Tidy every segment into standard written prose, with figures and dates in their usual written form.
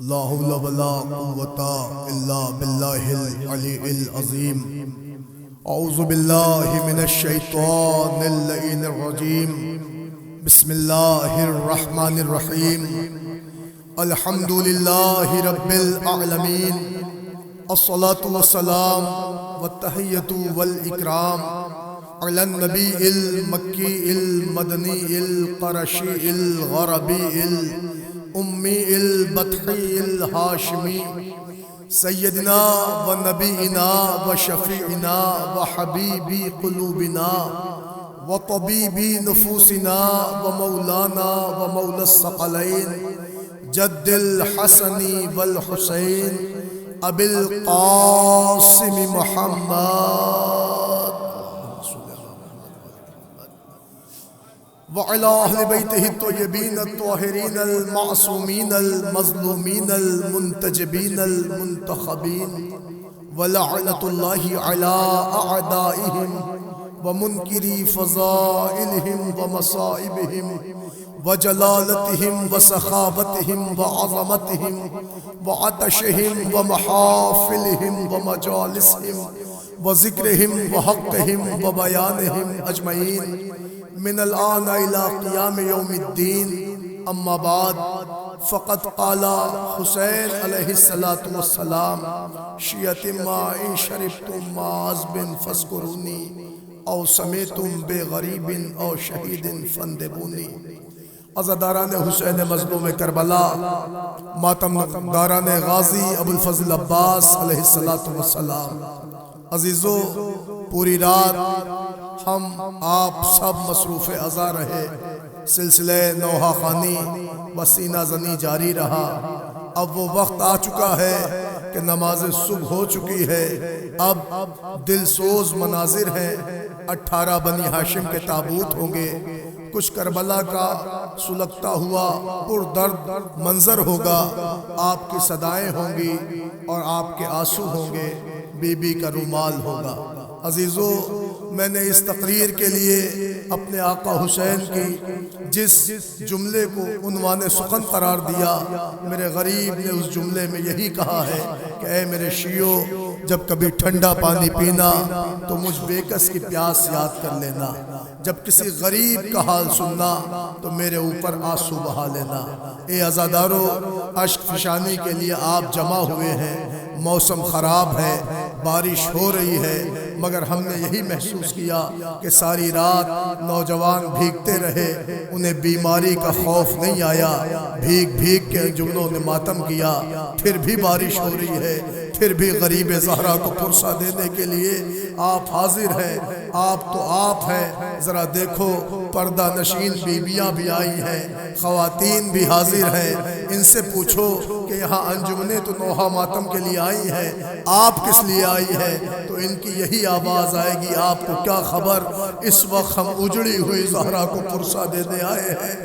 لا حول ولا قوة إلا بالله العلي العظيم. أعوذ بالله من الشيطان اللعين الرجيم. بسم الله الرحمن الرحيم. الحمد لله رب العالمين. الصلاة والسلام والتحية والإكرام على النبي المكي المدني القرشي الغربي الأمي البطحي الهاشمي سيدنا ونبينا وشفيعنا وحبيب قلوبنا وطبيب نفوسنا ومولانا ومولى الثقلين جد الحسن والحسين أبي القاسم محمد وعلى أهل بيته الطيبين الطاهرين المعصومين المظلومين المنتجبين المنتخبين ولعنة الله على أعدائهم ومنكري فضائلهم ومصائبهم وجلالتهم وسخاوتهم وعظمتهم وعطشهم ومحافلهم ومجالسهم وذكرهم وحقهم وبيانهم أجمعين من الآن إلى قيام يوم الدين. أما بعد فقد قال حسين عليه الصلاة والسلام شيئة ما إن شربتم مع عذب فاذكروني أو سمعتم بغريب أو شهيد فاندبوني. عزاداران حسین مظلوم کربلا، ماتم داران غازی ابو الفضل عباس علیہ السلام، عزیزو پوری رات ہم آپ سب مصروف ازاں رہے، سلسلہ نوحہ خوانی و سینہ زنی جاری رہا. اب وہ وقت آ چکا ہے کہ نماز صبح ہو چکی ہے. اب دل سوز مناظر ہیں. 18 بنی ہاشم کے تابوت ہوں گے. کچھ کربلا کا سلگتا ہوا پر درد منظر ہوگا. آپ کی صدائیں ہوں گی اور آپ کے آنسو ہوں گے. بی بی کا رومال ہوگا. عزیزو، میں نے اس تقریر کے لیے اپنے آقا حسین کی جس جملے کو عنوان سخن قرار دیا، میرے غریب نے اس جملے میں یہی کہا ہے کہ اے میرے شیعو، جب کبھی ٹھنڈا پانی پینا تو مجھ بے کس کی پیاس یاد کر لینا. جب کسی غریب کا حال سننا تو میرے اوپر آنسو بہا لینا. اے عزادارو، اشک فشانی کے لیے آپ جمع ہوئے ہیں. موسم خراب ہے، بارش ہو رہی ہے، مگر ہم نے یہی محسوس کیا کہ ساری رات نوجوان بھیگتے رہے. انہیں بیماری کا خوف نہیں آیا. بھیگ بھیگ کے جملوں نے ماتم کیا. پھر بھی بارش ہو رہی ہے، پھر بھی غریب زہرا کو پرسہ دینے کے لیے آپ حاضر ہیں. آپ تو آپ ہیں. ذرا دیکھو، پردہ نشین بیویاں بھی آئی ہیں، خواتین بھی حاضر ہیں. ان سے پوچھو کہ یہاں انجمنیں تو نوحہ ماتم کے لیے آئی ہیں، آپ کس لیے آئی ہیں؟ تو ان کی یہی آواز آئے گی، آپ کو کیا خبر، اس وقت ہم اجڑی ہوئی زہرا کو پرسہ دینے آئے ہیں،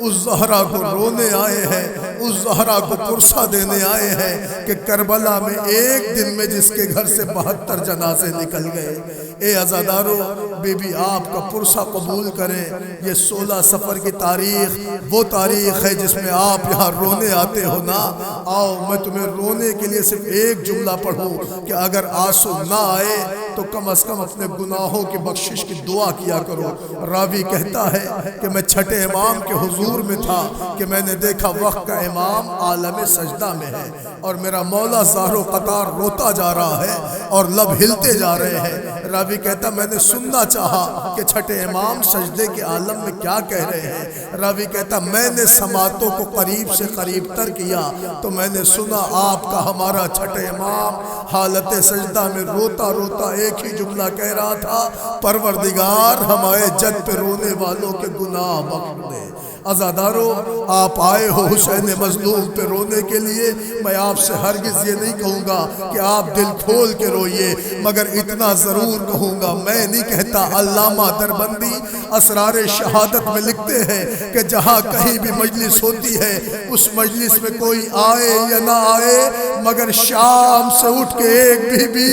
اس زہرا کو رونے آئے ہیں، اس زہرا کو پرسہ دینے آئے ہیں کہ کربلا میں ایک دن میں جس کے گھر سے 72 جنازے نکل گئے. اے عزادارو، بی بی آپ کا پرسہ قبول کریں. یہ 16 صفر کی تاریخ وہ تاریخ ہے جس میں آپ یہاں رونے آتے ہو نا. آؤ میں تمہیں رونے کے لیے صرف ایک جملہ پڑھوں کہ اگر آنسو نہ آئے تو کم از کم اپنے گناہوں کی بخشش کی دعا کیا کرو. راوی کہتا ہے کہ میں چھٹے امام کے حضور میں تھا کہ میں نے دیکھا وقت کا امام عالم سجدہ میں ہے اور میرا مولا زہر و قطار روتا جا رہا ہے اور لب ہلتے جا رہے ہیں. راوی کہتا میں نے سننا چاہا کہ چھٹے امام سجدے کے عالم میں کیا کہہ رہے ہیں. راوی کہتا میں نے سماعتوں کو قریب سے قریب تر کیا تو میں نے سنا آپ کا ہمارا چھٹے امام حالت سجدہ میں روتا روتا ایک ہی جملہ کہہ رہا تھا، پروردگار ہمارے جد پہ رونے والوں کے گناہ بخش دے. عزادارو، آپ آئے ہو حسین مظلوم پہ رونے کے لیے. میں آپ سے ہرگز یہ نہیں کہوں گا کہ آپ دل کھول کے روئیے، مگر اتنا ضرور کہوں گا، میں نہیں کہتا. علامہ دربندی اسرار شہادت میں لکھتے ہیں کہ جہاں کہیں بھی مجلس ہوتی ہے، اس مجلس میں کوئی آئے یا نہ آئے، مگر شام سے اٹھ کے ایک بی بی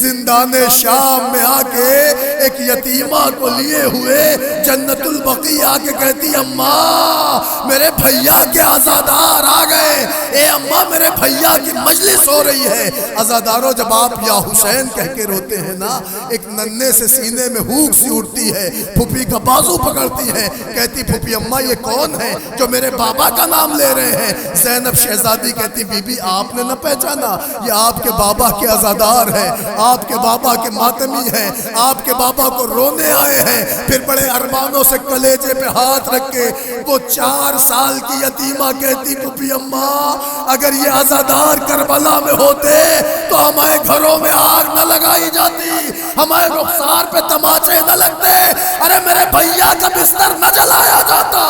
زندان شام میں آ کے ایک یتیمہ کو لیے ہوئے جنت البقیع آ کے کہتی اماں میرے بھیا کے عزادار آ گئے، اے اماں میرے بھیا کی مجلس ہو رہی ہے۔ عزادارو جب آپ یا حسین کہہ کے روتے ہیں نا، ایک ننھے سے سینے میں ہوک سی اٹھتی ہے، پھوپھی کا بازو پکڑتی ہے، کہتی پھوپھی اماں یہ کون ہے جو میرے بابا کا نام لے رہے ہیں؟ زینب شہزادی کہتی بی بی آپ نے نہ پہچانا، یہ آپ کے بابا کے عزادار ہیں، آپ کے بابا کے ماتمی ہیں، آپ کے بابا کو رونے آئے ہیں۔ پھر بڑے ارمانوں سے کلیجے پہ ہاتھ رکھ کے وہ 4 سال کی یتیمہ کہتی پھوپھی اماں اگر یہ عزادار کربلا میں ہوتے تو ہمارے گھروں میں آگ نہ لگائی جاتی، ہمارے رخسار پہ تماچے نہ لگتے، ارے میرے بھیا کا بستر نہ جلایا جاتا۔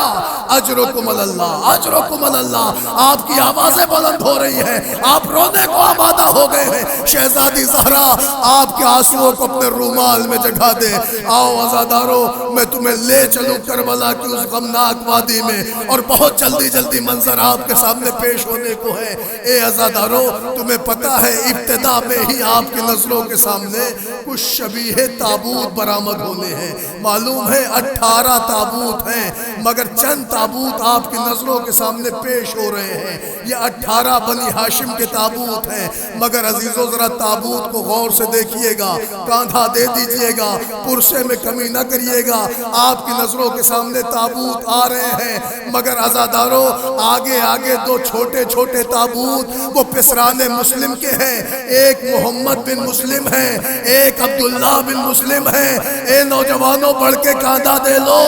اجرکم اللہ، اجرکم اللہ۔ آپ کی آوازیں بلند ہو رہی ہیں، آپ رونے کو آمادہ ہو گئے ہیں۔ شہزادی زہرا آپ کے آنسوؤں کو اپنے رومال میں جگہ دے۔ آؤ عزادارو میں تمہیں لے چلوں کربلا کی اس غمناک وادی میں، اور بہت جلدی جلدی منظر آپ کے سامنے پیش ہونے کو ہے۔ اے عزادارو تمہیں پتا ہے ابتدا میں ہی آپ کی نظروں کے سامنے کچھ شبیہ تابوت برآمد ہونے ہیں۔ معلوم ہے 18 تابوت ہیں، مگر چند تابوت آپ کی نظروں کے سامنے پیش ہو رہے ہیں۔ یہ 18 بنی ہاشم کے تابوت ہیں، مگر عزیزو ذرا تابوت کو غور سے دیکھیے گا، کاندھا دے دیجئے گا، پرسے میں کمی نہ کریے گا۔ آپ کی نظروں کے سامنے تابوت آ رہے ہیں، مگر عزادارو آگے آگے 2 چھوٹے چھوٹے تابوت وہ پسران مسلم کے ہیں، ایک محمد بن مسلم ہے، ایک عبداللہ بن مسلم ہے۔ اے نوجوانوں بڑھ کے کاندھا دے لو،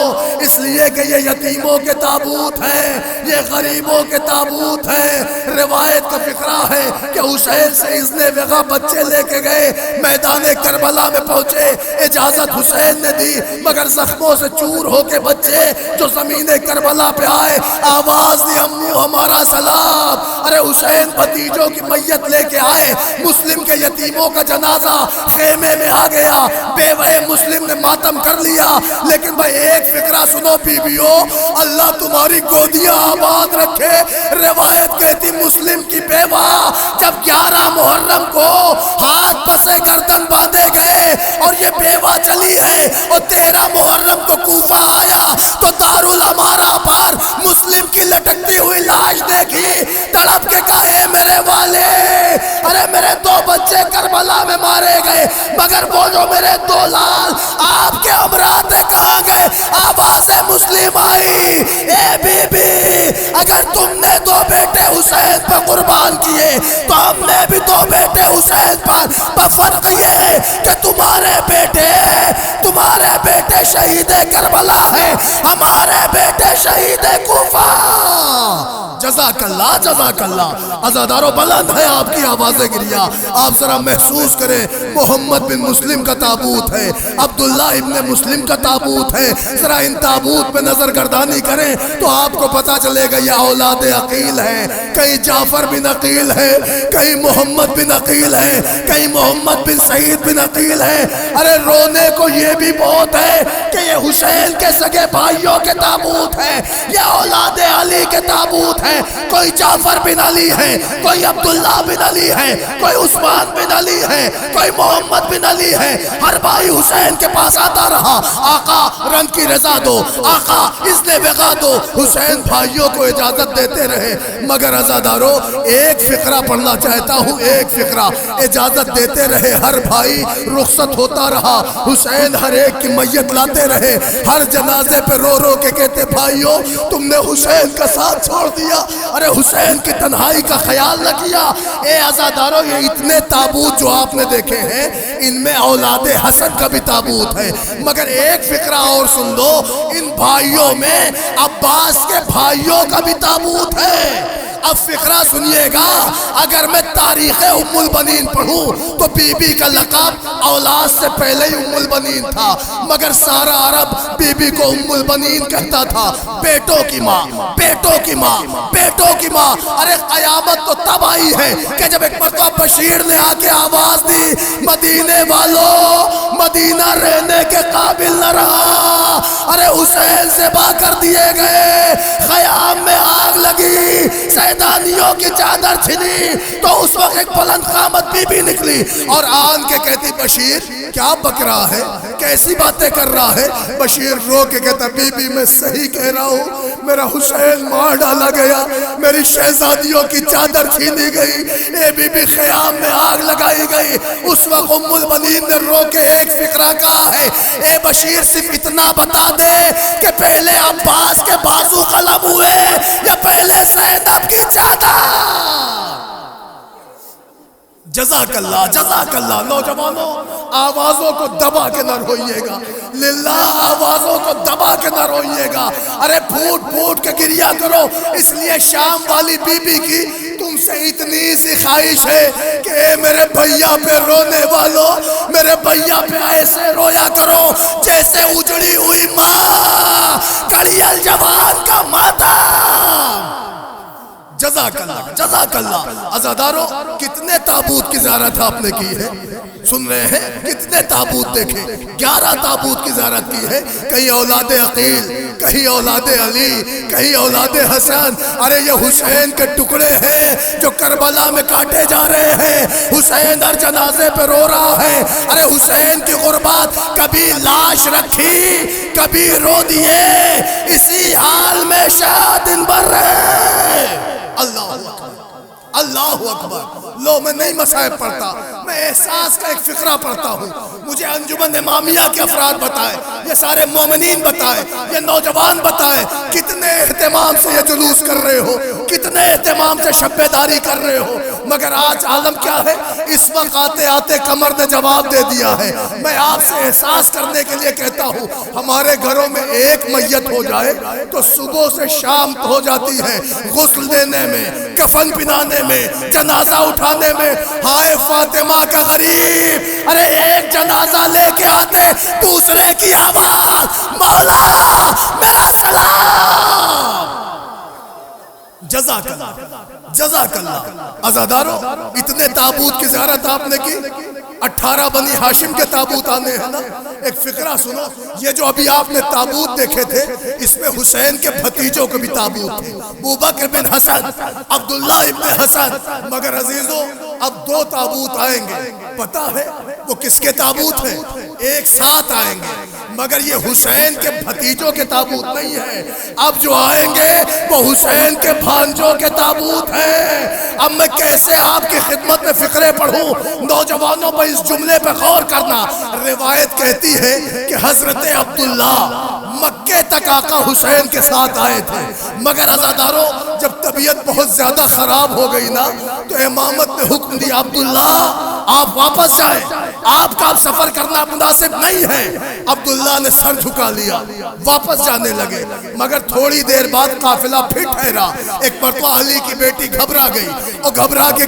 اس لیے کہ یہ یتیموں کے تابوت ہیں، یہ غریبوں کے تابوت ہیں۔ روایت کا فقرہ ہے کہ حسین سے اذن وغا بچے لے کے گئے، میدان کربلا میں پہنچے، اجازت حسین نے دی، مگر زخموں سے چور ہو کے بچے جو زمین کربلا پہ آئے، آواز دی امو ہمارا سلام۔ ارے حسین بھتیجوں کی میت لے کے آئے، مسلم کے یتیموں کا جنازہ خیمے میں آ گیا، بیوہ مسلم نے ماتم کر لیا۔ لیکن بھائی ایک فقرہ سنو بیویوں، اللہ تمہاری گودیاں آباد رکھے۔ روایت کہتی مسلم کی بیوہ جب 11 محرم کو ہاتھ پسے گردن باندھے گئے اور یہ بیوہ چلی ہے، اور 13 محرم کو کوفہ آیا تو دارالامارہ پر مسلم کی لٹکتی ہوئی لاش دیکھی، تڑپ کے کہے میرے والے، ارے میرے 2 بچے کربلا میں مارے گئے، مگر وہ جو میرے 2 لال آپ کے امراتے کہاں گئے؟ آوازیں مسلم آئی، اے بی بی اگر تم نے 2 بیٹے حسین پر قربان کیے تو ہم نے بھی 2 بیٹے حسین پر، بفرق یہ کہ تمہارے بیٹے شہید کربلا ہے، ہمارے بیٹے شہید کوفہ۔ جزاک اللہ، جزاک اللہ۔ عزادارو بلند ہے آپ کی آوازیں گریا، آپ ذرا محسوس کریں، محمد بن مسلم کا تابوت ہے، عبداللہ ابن مسلم کا تابوت ہے، ذرا ان تابوت پہ نظر گردانی کریں تو آپ کو پتا چلے گا یہ اولاد عقیل ہے، کہیں جعفر بن عقیل ہے، کہیں محمد بن عقیل ہے، کہیں محمد بن سعید بن عقیل ہے۔ ارے رونے کو یہ بھی بہت ہے کہ یہ حسین کے سگے بھائیوں کے تابوت ہیں، یہ اولاد علی کے تابوت ہیں، کوئی جعفر بن علی ہے، کوئی عبداللہ بن علی ہے، کوئی عثمان بن علی ہے، کوئی محمد بن علی ہے۔ ہر بھائی حسین کے پاس آتا رہا، آقا رنگ کی رضا دو، آقا اذن وغا دو، حسین بھائیوں کو اجازت دیتے رہے۔ مگر عزادارو ایک فقرہ پڑھنا چاہتا ہوں، ایک فقرہ، اجازت دیتے رہے، ہر بھائی رخصت ہوتا رہا، حسین ہر ایک کی میت لاتے رہے، ہر جنازے پہ رو رو کے کہتے بھائیوں تم نے حسین کا ساتھ چھوڑ دیا، ارے حسین کی تنہائی کا خیال نہ کیا۔ اے عزادارو یہ اتنے تابوت جو آپ نے دیکھے ہیں ان میں اولاد حسن کا بھی تابوت ہے، مگر ایک فقرہ اور سن دو، ان بھائیوں میں عباس کے بھائیوں کا بھی تابوت ہے۔ اب فقرہ سنیے گا، اگر میں تاریخ ام البنین پڑھوں تو بی بی کا لقب اولاد سے پہلے ہی ام البنین تھا، مگر سارا عرب بی بی کو ام البنین کہتا تھا، بیٹوں کی ماں، بیٹوں کی ماں، بیٹوں کی ماں۔ ارے قیامت تو تب آئی ہے کہ جب ایک مرتبہ بشیر نے آ کے آواز دی مدینے والوں مدینہ رہنے کے قابل نہ رہا، ارے حسین ذبح کر دیے گئے، خیام میں آگ لگی، سیدانیوں کی چادر چھنی، تو اس وقت ایک بلند قامت بی بی نکلی اور آن کے کہتی بشیر کیا بک رہا ہے، کیسی باتیں کر رہا ہے؟ بشیر رو کے کہتا بی بی میں صحیح کہہ رہا ہوں، میرا حسین مار ڈالا گیا، میری شہزادیوں کی چادر چھینی گئی، اے بی بی خیام میں آگ لگائی گئی۔ اس وقت ام المؤمنین نے رو کے ایک فقرہ کہا ہے، اے بشیر صرف اتنا بتا دے کہ پہلے عباس کے بازو قلم ہوئے یا پہلے زینب کی چادر؟ جزاک اللہ، جزاک اللہ۔ نوجوانوں آوازوں کو دبا کے نہ روئیے گا، للہ آوازوں کو دبا کے نہ روئیے گا، ارے پھوٹ پھوٹ کے گریا کرو۔ اس لیے شام والی بی بی کی تم سے اتنی سی خواہش ہے کہ اے میرے بھیا پہ رونے والوں، میرے بھیا پہ ایسے رویا کرو جیسے اجڑی ہوئی ماں، کڑیل جوان کا ماتم۔ جزاک اللہ، جزاک اللہ۔ عزاداروں کتنے تابوت کی زیارت آپ نے کی ہے؟ سن رہے ہیں کتنے تابوت دیکھے؟ 11 تابوت کی زیارت کی ہے، کہیں اولاد عقیل، کہیں اولاد علی، کہیں اولاد حسن۔ ارے یہ حسین کے ٹکڑے ہیں جو کربلا میں کاٹے جا رہے ہیں، حسین ہر جنازے پہ رو رہا ہے۔ ارے حسین کی غربت، کبھی لاش رکھی کبھی رو دیے، اسی حال میں شاید دن بھر رہے۔ اللہ اکبر، اللہ اکبر۔ لو میں نہیں مصائب پڑھتا، میں احساس کا ایک فقرہ پڑھتا ہوں۔ مجھے انجمن امامیہ کے افراد بتائے، یہ سارے مومنین بتائے، یہ نوجوان بتائے، کتنے اہتمام سے یہ جلوس کر رہے ہو، کتنے اہتمام سے شب بیداری کر رہے ہو، مگر آج عالم کیا ہے؟ اس وقت آتے آتے کمر نے جواب دے دیا ہے۔ میں آپ سے احساس کرنے کے لیے کہتا ہوں، ہمارے گھروں میں ایک میت ہو جائے تو صبح سے شام ہو جاتی ہے غسل دینے میں، کفن پہنانے میں، جنازہ اٹھانے میں۔ ہائے فاطمہ کا غریب، ارے ایک جنازہ لے کے آتے، دوسرے کی آواز، مولا میرا سلام۔ جزاک اللہ، جزاک اللہ۔ عزاداروں اتنے تابوت کی زیارت آپ نے کی، 18 بنی ہاشم کے تابوت آنے ہیں نا۔ ایک فقرہ سنو، یہ جو ابھی آپ نے تابوت دیکھے تھے، اس میں حسین کے بھتیجوں کے بھی تابوت تھے، ابوبکر بن حسن، عبداللہ ابن حسن۔ مگر عزیزوں اب 2 تابوت آئیں گے، پتہ ہے وہ کس کے تابوت ہیں؟ ایک ساتھ آئیں گے، مگر یہ حسین کے بھتیجوں کے تابوت نہیں ہے۔ اب جو آئیں گے وہ حسین کے بھانجوں کے تابوت ہیں۔ اب میں کیسے آپ کی خدمت میں فقرے پڑھوں؟ نوجوانوں پر اس جملے پہ غور کرنا۔ روایت کہتی ہے کہ حضرت عبداللہ مکے تک آقا حسین کے ساتھ آئے تھے، مگر عزاداروں جب طبیعت بہت زیادہ خراب ہو گئی نا تو امامت نے حکم دیا، عبداللہ آپ واپس جائیں، آپ کا سفر کرنا مناسب نہیں ہے۔ عبداللہ نے سر جھکا لیا، واپس جانے لگے، مگر تھوڑی دیر بعد قافلہ پھر ٹھہرا۔ ایک مرتبہ علی کی بیٹی گھبرا گئی اور گھبرا کے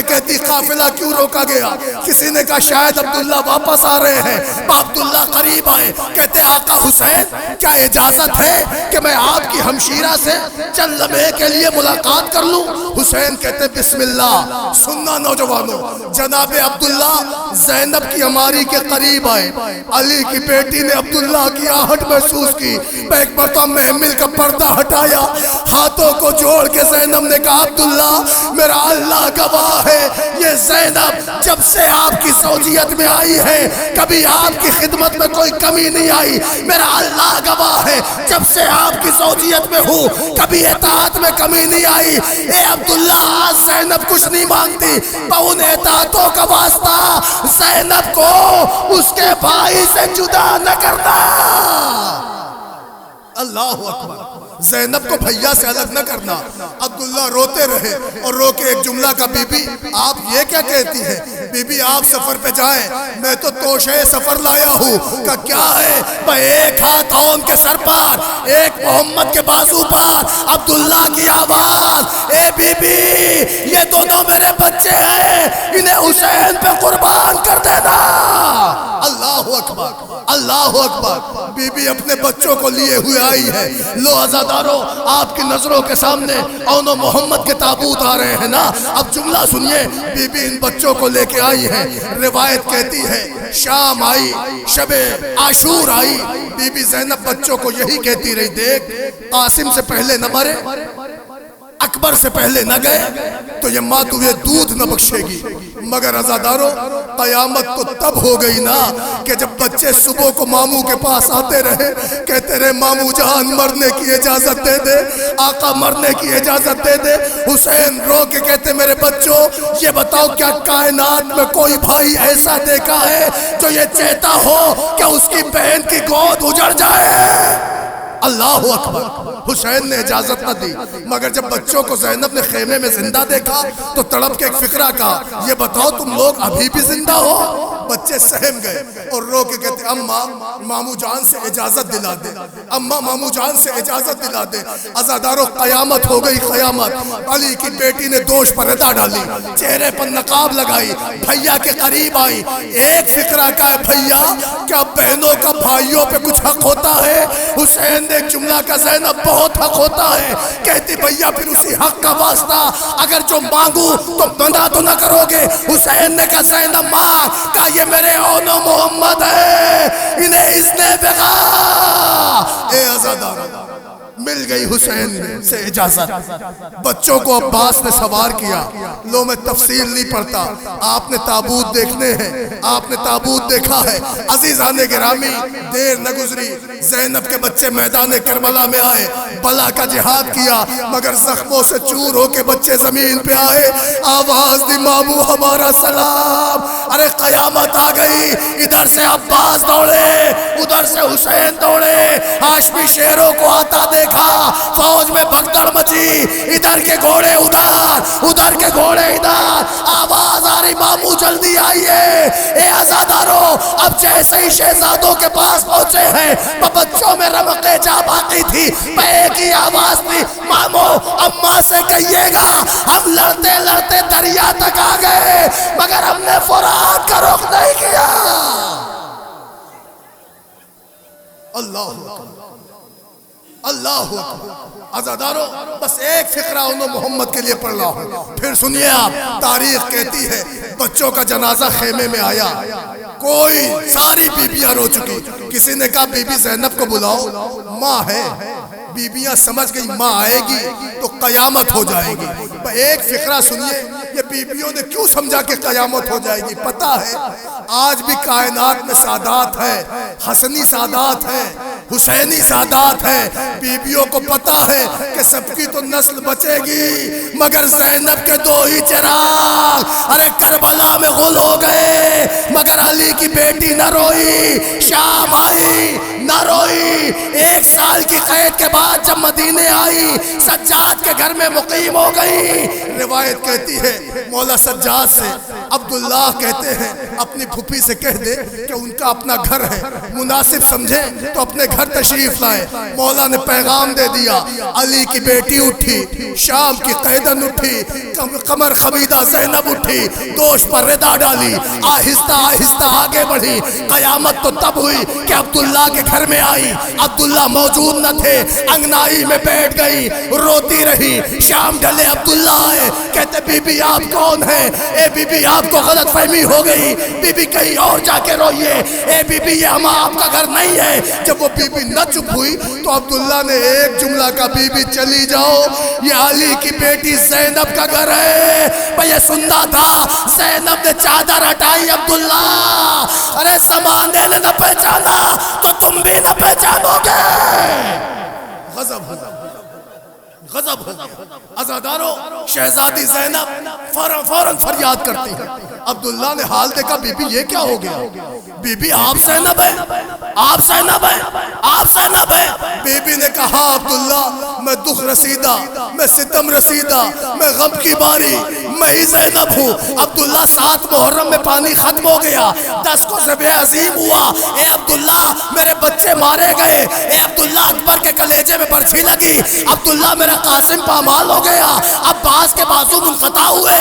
کہتی قافلہ کیوں روکا گیا؟ کسی نے کہا شاید عبداللہ واپس آ رہے ہیں۔ عبداللہ قریب آئے، کہتے آقا حسین کیا اجازت ہے کہ میں آپ کی ہمشیرہ سے چند لمحے کے لیے ملاقات کر لوں؟ حسین کہتے بسم اللہ۔ سننا نوجوانوں، جناب عبداللہ زینب کی عماری کے قریب آئے، علی کی بیٹی نے عبداللہ کی آہٹ محسوس کی، ایک مرتبہ محمل کا پردہ ہٹایا، ہاتھوں کو جوڑ کے زینب نے کہا عبداللہ میرا اللہ گواہ ہے، یہ زینب جب سے آپ کی زوجیت میں آئی ہے کبھی آپ کی خدمت میں کوئی کمی نہیں آئی، میرا اللہ گواہ ہے جب سے آپ کی زوجیت میں ہوں کبھی اطاعت میں کمی نہیں آئی۔ اے عبداللہ آج زینب کچھ نہیں مانگتی، ان اطاعتوں کا واسطہ زینب کو اس کے بھائی سے جدا نہ کرنا۔ اللہ اکبر، زینب کو بھیا سے الگ نہ کرنا۔ عبداللہ روتے رہے اور رو کے ایک جملہ کا بی بی آپ یہ کیا کہتی ہیں؟ بی بی آپ سفر پہ جائیں، میں تو توشے سفر لایا ہوں۔ کہ کیا ہے؟ میں ایک ہاتھ قوم کے سر پر، ایک محمد کے بازو پر، عبداللہ کی آواز، اے بی بی یہ دونوں میرے بچے ہیں، انہیں حسین پہ قربان کر دینا۔ اللہ اکبر، اللہ اکبر۔ بی بی اپنے بچوں کو لیے ہوئے آئی ہے۔ لو عزاداروں آپ کی نظروں کے سامنے اون و محمد کے تابوت آ رہے ہیں نا، اب جملہ سنیے، بی بی ان بچوں کو لے کے آئی ہے۔ روایت کہتی ہے شام آئی، شب عاشور آئی، بی بی زینب بچوں کو یہی کہتی رہی، دیکھ قاسم سے پہلے نہ مرے، اکبر سے پہلے نہ گئے تو یہ ماں تمہیں دودھ نہ بخشے گی۔ مگر عزادارو قیامت تو تب ہو گئی نا کہ جب بچے صبح کو ماموں کے پاس آتے رہے، کہتے رہے ماموں جان مرنے کی اجازت دے دے، آقا مرنے کی اجازت دے دے۔ حسین رو کے کہتے میرے بچوں یہ بتاؤ کیا کائنات میں کوئی بھائی ایسا دیکھا ہے جو یہ چاہتا ہو کہ اس کی بہن کی گود اجڑ جائے؟ اللہ اکبر۔ حسین نے اجازت نہ دی، مگر جب بچوں کو زینب نے خیمے میں زندہ دیکھا تو تڑپ کے ایک فقرہ کہا یہ بتاؤ تم لوگ ابھی بھی زندہ ہو؟ بچے سہم گئے اور رو کے کہتے اماں ماموں جان سے اجازت دلا دے، اماں ماموں جان سے اجازت دلا دے۔ عزادارو قیامت ہو گئی قیامت۔ علی کی بیٹی نے دوش پر ردا ڈالی، چہرے پر نقاب لگائی، بھیا کے قریب آئی، ایک فقرہ کا ہے بھیا کیا بہنوں کا بھائیوں پہ کچھ حق ہوتا ہے؟ حسین نے ایک جملہ کا زینب بہت حق ہوتا ہے۔ کہتی بھیا پھر اسی حق کا واسطہ اگر جو مانگوں تو منع تو نہ کرو گے؟ حسین نے کہا زینب ماں کہا یہ میرے اون و محمد ہے، انہیں اس نے بغا۔ اے عزادار مل گئی حسین سے اجازت۔ بچوں کو عباس نے سوار کیا۔ لو میں تفصیل نہیں پڑھتا، آپ نے تابوت دیکھنے ہیں، آپ نے تابوت دیکھا ہے۔ عزیزان گرامی دیر نہ گزری، زینب کے بچے میدان کربلا میں آئے، بلا کا جہاد کیا، مگر زخموں سے چور ہو کے بچے زمین پہ آئے۔ آواز دی ماموں ہمارا سلام۔ ارے قیامت آ گئی۔ ادھر سے عباس دوڑے، ادھر سے حسین دوڑے، ہاشمی شیروں کو آتا دیکھا، فوج میں بھگدڑ مچی، ادھر کے گھوڑے ادھر، ادھر کے گھوڑے ادھر۔ آواز آ رہی ماموں جلدی آئیے۔ اے عزادارو اب جیسے ہی شہزادوں کے پاس پہنچے ہیں بچوں میں رمقیں جا باقی تھی، ایک ہی آواز تھی ماموں اماں سے کہیے گا ہم لڑتے لڑتے دریا تک آ گئے مگر ہم نے فرات کا رخ نہیں کیا۔ اللہ اللہ عزادارو بس ایک فقرہ انہوں محمد کے لیے پڑھ رہا ہوں، پھر سنیے آپ۔ تاریخ کہتی ہے بچوں کا جنازہ خیمے میں آیا، کوئی ساری بیبیاں رو چکی، کسی نے کہا بی بی زینب کو بلاؤ، ماں ہے۔ بیبیاں سمجھ گئی ماں آئے گی تو قیامت ہو جائے گی۔ ایک فقرہ سنیے، یہ بیبیوں نے کیوں سمجھا کہ قیامت ہو جائے گی؟ پتہ ہے آج بھی کائنات میں سادات ہے، حسنی سادات ہے، حسینی سادات ہے۔ بیبیوں کو پتہ ہے کہ سب کی تو نسل بچے گی مگر زینب کے دو ہی چراغ ارے کربلا میں غل ہو گئے، مگر علی کی بیٹی نہ روئی، شام آئی نہ روئی۔ 1 سال کی قید کے بعد جب مدینے آئی سجاد کے گھر میں مقیم ہو گئی۔ روایت کہتی ہے مولا سجاد سے عبداللہ کہتے ہیں اپنی پھوپھی سے کہہ دے کہ ان کا اپنا گھر ہے، مناسب سمجھے تو اپنے گھر تشریف لائے۔ مولا نے پیغام دے دیا، علی کی بیٹی اٹھی، شام کی قیدن اٹھی، قمر خبیدہ زینب اٹھی، دوش پر ردا ڈالی، آہستہ آہستہ آگے بڑھی۔ قیامت تو تب ہوئی کہ عبداللہ کے گھر میں آئی، عبداللہ موجود نہ تھے، انگنائی میں بیٹھ گئی، روتی رہی۔ شام ڈھلے عبداللہ آئے، کہتے بی بی آپ کون ہیں؟ اے بی بی آپ کو غلط فہمی ہو گئی، بی بی کہیں اور جا کے روئیے، اے بی بی یہ ہم آپ کا گھر نہیں ہے۔ جب وہ بی بی نہ چپ ہوئی تو عبداللہ نے ایک جملہ کا بی بی چلی جاؤ، یہ علی کی بیٹی زینب کا گھر ہے۔ میں یہ سننا تھا، زینب نے چادر ہٹائی عبداللہ، ارے زمانے نے نہ پہچانا تو تم بھی نہ پہچانو گے۔ غضب ہو غضب ہو عزادارو شہزادی زینب فوراً فریاد کرتی ہے۔ عبداللہ نے حال دیکھا بی بی یہ کیا ہو گیا؟ بی بی آپ زینب ہیں، آپ زینب ہیں، آپ زینب ہیں۔ بی بی نے کہا عبداللہ میں دکھ رسیدہ، میں ستم رسیدہ، میں غم کی باری، میں ہی زینب ہوں۔ عبداللہ 7 محرم میں پانی ختم ہو گیا، 10 کو ذبح عظیم ہوا۔ اے عبداللہ میرے بچے مارے گئے، اے عبداللہ اکبر کے کلیجے میں برچھی لگی، عبداللہ میرا قاسم پامال ہو گیا، عباس کے بازو منقطع ہوئے،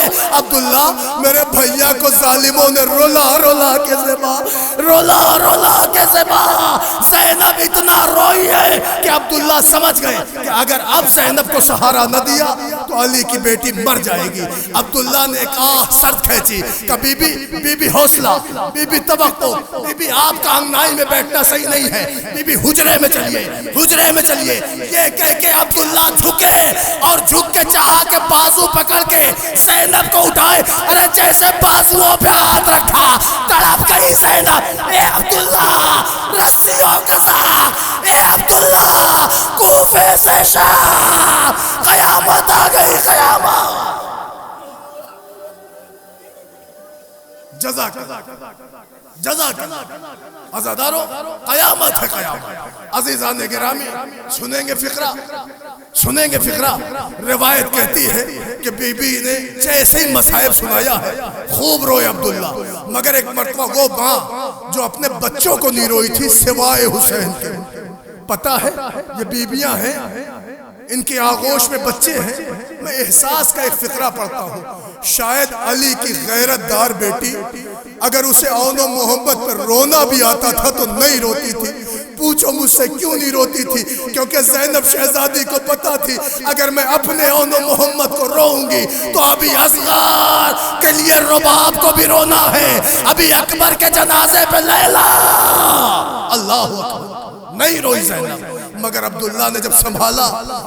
عبداللہ میرے بھیا کو ظالموں نے رولا رولا کے زبا زینب اتنا روئی ہے کہ عبداللہ سمجھ گئے کہ اگر اب زینب کو سہارا نہ دیا تو علی کی بیٹی مر جائے گی۔ عبداللہ نے ایک سرد کھینچی کہ بی بی حوصلہ، بی بی توقع، بی بی آپ کا انگنائی میں بیٹھنا صحیح نہیں ہے، بی بی حجرے میں چلیے۔ یہ کہہ کے عبداللہ جھکے اور جھک کے چاہا کہ بازو پکڑ کے زینب کو اٹھائے، ارے جیسے بازوؤں پہ ہاتھ رکھا تڑپ گئی زینب۔ اے عبداللہ رسیوں کے ساتھ، اے عبداللہ کوفے سے شام، قیامت آ گئی، قیامت۔ جزاک عزادارو، قیامت ہے قیامت۔ عزیزان گرامی سنیں گے فقرہ۔ روایت کہتی ہے کہ بی بی نے جیسے ہی مصائب سنایا ہے خوب روئے عبداللہ، مگر ایک مرتبہ وہ ماں جو اپنے بچوں کو نہیں روئی تھی سوائے حسین کے۔ پتہ ہے یہ بیویاں ہیں، ان کی آغوش میں بچے ہیں۔ میں احساس کا ایک فقرہ پڑھتا ہوں۔ شاید علی کی غیرت دار بیٹی اگر اسے اون و محبت پر رونا بھی آتا تھا تو نہیں روتی تھی۔ پوچھو مجھ سے کیوں نہیں روتی تھی؟ کیونکہ زینب شہزادی کو پتا تھی اگر میں اپنے اون و محمد کو روؤں گی تو ابھی اصغر کے لیے رباب کو بھی رونا ہے، ابھی اکبر کے جنازے پہ لیلا۔ اللہ اکبر، نہیں روئی زینب۔ مگر عبداللہ نے جب سنبھالا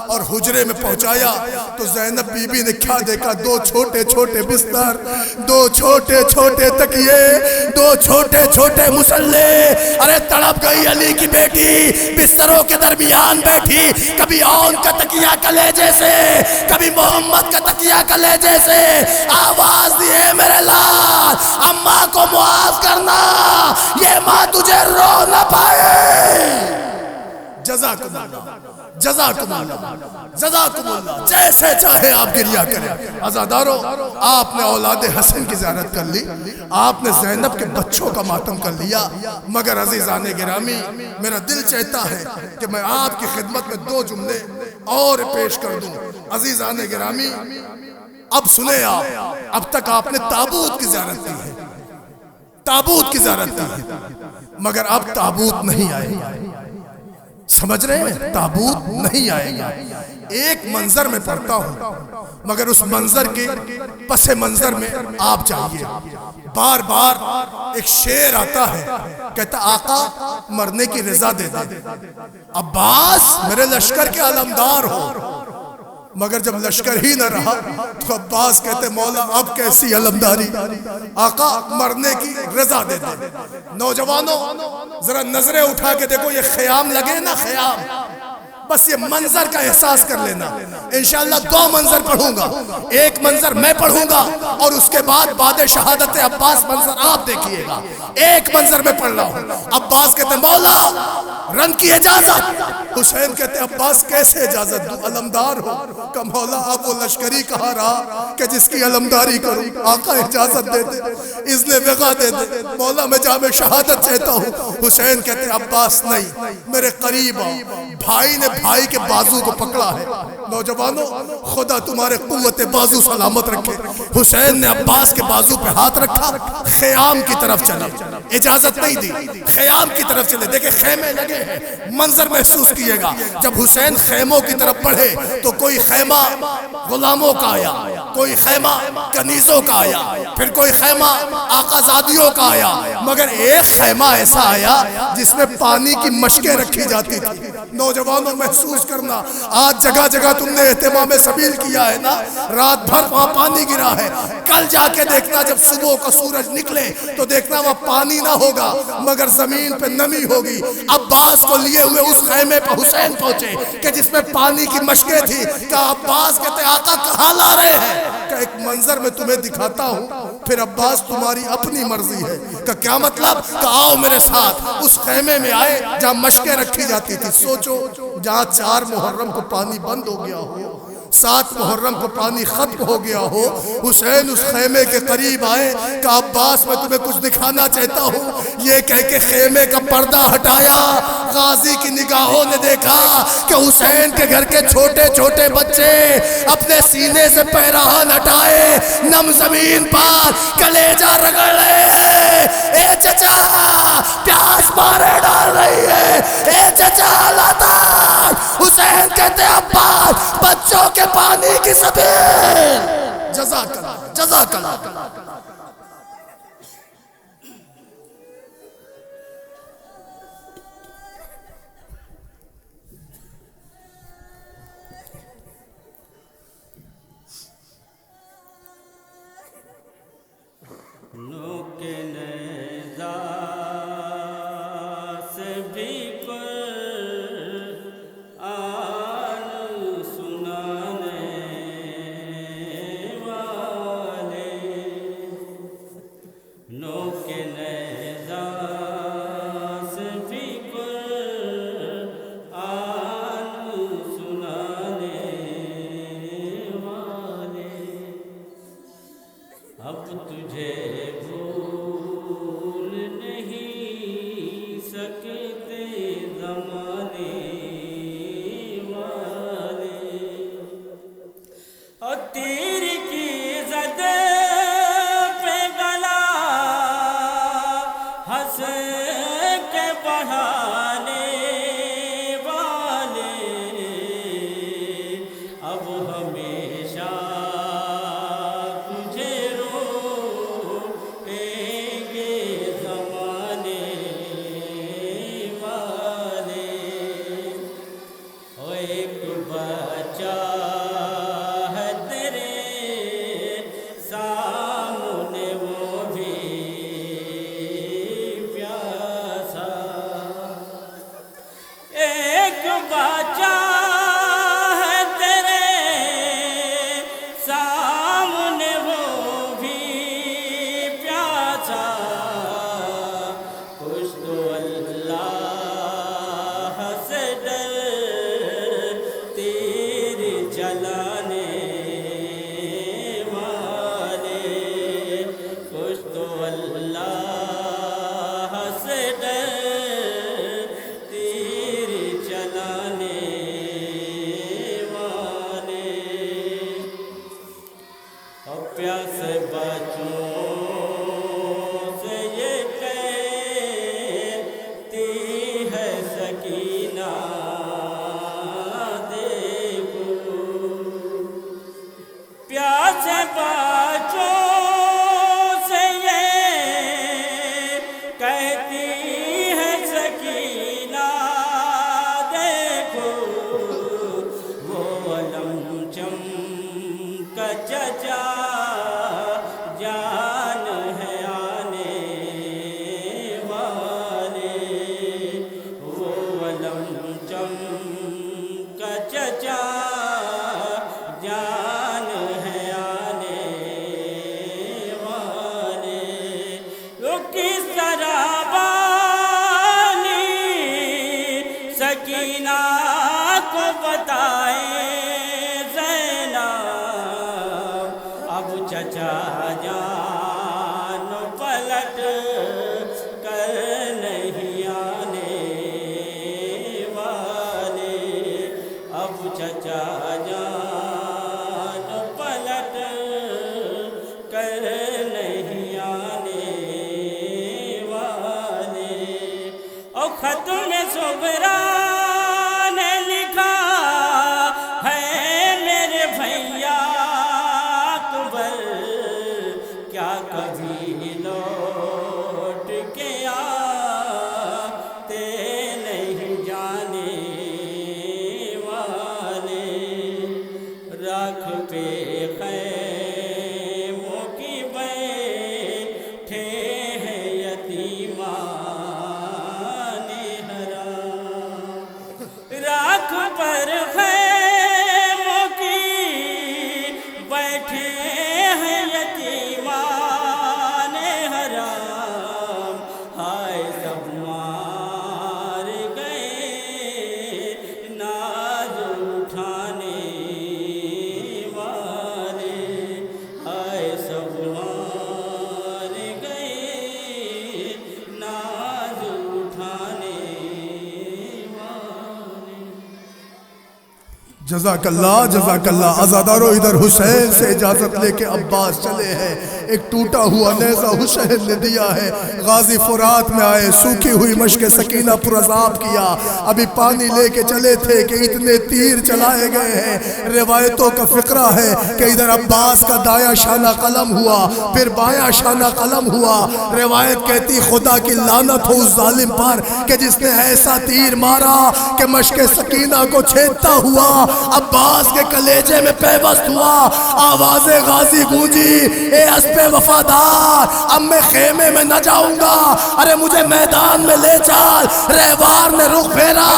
اور حجرے میں پہنچایا تو زینب بی بی نے کیا دیکھا؟ دو چھوٹے چھوٹے بستر، دو چھوٹے چھوٹے تکیے، دو چھوٹے چھوٹے مسلح۔ ارے تڑپ گئی علی کی بیٹی، بستروں کے درمیان بیٹھی، کبھی اون کا تکیہ کلیجے سے، کبھی محمد کا تکیہ کلیجے سے۔ آواز دیے میرے لال، اماں کو معاف کرنا، یہ ماں تجھے رو نہ پائے۔ جزاکم اللہ، جیسے چاہے آپ گریہ کریں۔ عزادارو، آپ نے اولاد حسن کی زیارت کر لی، آپ نے زینب کے بچوں کا ماتم کر لیا، مگر عزیزان گرامی میرا دل چاہتا ہے کہ میں آپ کی خدمت میں دو جملے اور پیش کر دوں۔ عزیزان گرامی اب سنیں آپ، اب تک آپ نے تابوت کی زیارت کی ہے، تابوت کی زیارت کی ہے، مگر اب تابوت نہیں آئے گا۔ سمجھ رہے ہیں؟ تابوت نہیں آئے گا۔ ایک منظر میں پڑھتا ہوں، مگر اس منظر کے پس منظر میں آپ چاہیے۔ بار بار ایک شعر آتا ہے، کہتا آقا مرنے کی رضا دے دے، عباس میرے لشکر کے علمدار ہو۔ مگر جب لشکر ہی نہ رہا تو عباس کہتے مولا اب کیسی علمداری، آقا مرنے کی رضا دے دے۔ نوجوانوں ذرا نظریں اٹھا کے دیکھو، یہ خیام لگے نا، خیام، بس یہ منظر کا احساس کر لینا۔ انشاءاللہ دو منظر پڑھوں گا، ایک منظر میں پڑھوں گا اور اس کے بعد شہادت عباس منظر آپ دیکھیے گا۔ ایک منظر میں پڑھ رہا ہوں، عباس کہتے مولا رن کی اجازت، حسین کہتے عباس کیسے اجازت دوں، علمدار ہو۔ کہ مولا اب وہ لشکری کہاں رہا کہ جس کی علمداری کروں، آقا اجازت دے دے، اذن وغا دے دے، مولا میں جامع شہادت چاہتا ہوں۔ حسین کہتے عباس نہیں، میرے قریب آؤ۔ بھائی نے بھائی کے بازو کو پکڑا ہے۔ نوجوانوں خدا تمہارے قوت بازو سلامت رکھے۔ حسین نے عباس کے بازو پہ ہاتھ رکھا، خیام کی طرف چلے، اجازت نہیں دی، خیام کی طرف چلے۔ دیکھیں خیمے لگے ہیں، منظر محسوس کیے گا۔ جب حسین خیموں کی طرف بڑھے تو کوئی خیمہ غلاموں کا آیا، کوئی خیمہ کنیزوں کا آیا، پھر کوئی خیمہ آقا زادیوں کا آیا، مگر ایک خیمہ ایسا آیا جس میں پانی کی مشکیں رکھی جاتی تھی۔ نوجوانوں محسوس کرنا، آج جگہ جگہ تم نے اہتمام سبیل کیا ہے نا، رات بھر وہاں پانی گرا ہے، کل جا کے دیکھنا جب صبح کا سورج نکلے تو دیکھنا وہاں پانی نہ ہوگا مگر زمین پہ نمی ہوگی۔ عباس کو لیے ہوئے اس خیمے پہ حسین پہنچے کہ جس میں پانی کی مشکیں تھی۔ کہ عباس کہتے آقا کہاں لا رہے ہیں؟ کہ ایک منظر میں تمہیں دکھاتا ہوں، پھر عباس تمہاری اپنی مرضی ہے۔ کہ کیا مطلب؟ کہ آؤ میرے ساتھ۔ اس خیمے میں آئے جہاں مشکیں رکھی جاتی تھی۔ سوچو جہاں 4 محرم کو پانی بند ہو گیا ہو، 7 محرم کو پانی ختم ہو گیا ہو، حسین اس خیمے کے قریب آئے کہ عباس میں تمہیں کچھ دکھانا چاہتا ہوں۔ یہ کہہ کے خیمے کا پردہ ہٹایا، غازی کی نگاہوں نے دیکھا کہ حسین کے گھر کے چھوٹے چھوٹے بچے اپنے سینے سے پیراہن ہٹائے نم زمین پر کلیجہ رگڑ رہے ہیں. اے چچا پیاس مارے ڈال رہی ہے. اے چچا لاتا حسین کہتے عباس بچوں کے پانی کی سبیل. جزاک اللہ جزاک اللہ. نوک نیزہ سے بھی قرآن سنانے والے. نوک نیزہ سے بھی قرآن سنانے والے. اب تجھے بھول نہیں سکتے زمانے والے. اور تیر کی زد پہ گلا ہنس کے بڑھانے والے. اب ہمیشہ پیاس بچوں سے یہ کہتی ہے سکینہ دیکھو. پیاس بچوں سے یہ کہتی ہے سکینہ دیکھو. وہ علم چمک چچا جان ہے آنے والے. وہ علم چمک چچا جان ہے آنے والے. وہ کس طرح بانی سکینہ کو بتائے اب چچا جان پلٹ کر نہیں آنے والے. اب چچا جان پلٹ کر نہیں آنے والے. اور خط میں صبرا نے لکھا ہے میرے بھیا کیا کبھی لوٹ کے آتے نہیں جانے والے. راکھ پہ خیموں کی بیٹھے ہیں یتیمان حرام. راکھ پر خیموں کی بیٹھے ہیں یتیمان جزاک اللہ عزادارو ادھر حسین سے اجازت لے کے عباس چلے ہیں. ایک ٹوٹا ہوا نیزہ حسین نے دیا ہے. غازی فرات میں آئے, سوکھی ہوئی مشق سکینہ پر عذاب کیا. ابھی پانی لے کے چلے تھے کہ اتنے تیر چلائے گئے ہیں. روایتوں کا فقرہ ہے کہ ادھر عباس کا دایاں شانہ قلم ہوا, پھر بایاں شانہ قلم ہوا. روایت کہتی خدا کی لعنت ہو اس ظالم پر کہ جس نے ایسا تیر مارا کہ مشق سکینہ کو چھیدتا ہوا عباس کے کلیجے میں پیوست ہوا. آواز غازی گونجی, اے اسب وفادار, اب میں خیمے میں نہ جاؤں گا, ارے مجھے میدان میں لے چال. رہوار نے رخ پھیرا,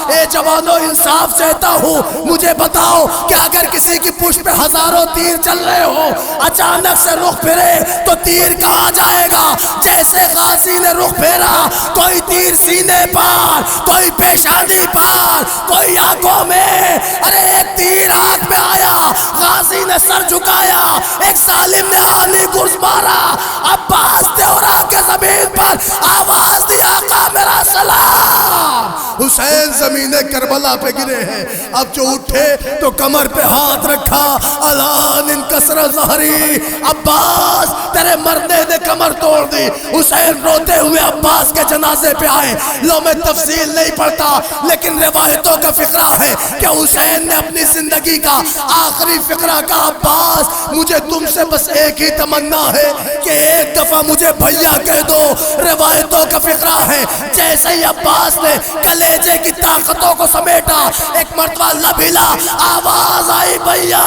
اے جوانو انصاف چاہتا ہوں, مجھے بتاؤ کہ اگر کسی کی پشت پہ ہزاروں تیر چل رہے ہو, اچانک سے رخ پھرے تو تیر کہاں جائے گا؟ جیسے غازی نے رخ پھیرا, کوئی تیر سینے پر, کوئی پیشانی پر, کوئی آنکھوں میں. ارے ایک تیر آنکھ میں آیا, غازی نے سر جھکایا, ایک ظالم نے آنی گرز مارا. عباس نے اڑا کے زمین پر آواز دی, آقا میرا سلام. حسین زمین کربلا پہ گرے ہیں. اب جو اٹھے تو کمر پہ ہاتھ رکھا, الان انکسر ظہری, عباس تیرے مرنے نے کمر توڑ دی. حسین روتے ہوئے عباس کے جنازے پہ آئے. لو میں تفصیل نہیں پڑھتا, لیکن روایتوں کا فقرہ ہے کہ حسین نے اپنی زندگی کا آخری فقرہ کہا, عباس مجھے تم سے بس ایک ہی تمنا ہے کہ ایک دفعہ مجھے بھیا کہہ دو. روایتوں کا فقرہ ہے جیسے ہی عباس نے کلیجے کی طاقتوں کو سمیٹا, ایک مرتبہ لب ہلا, آواز آئی بھیا.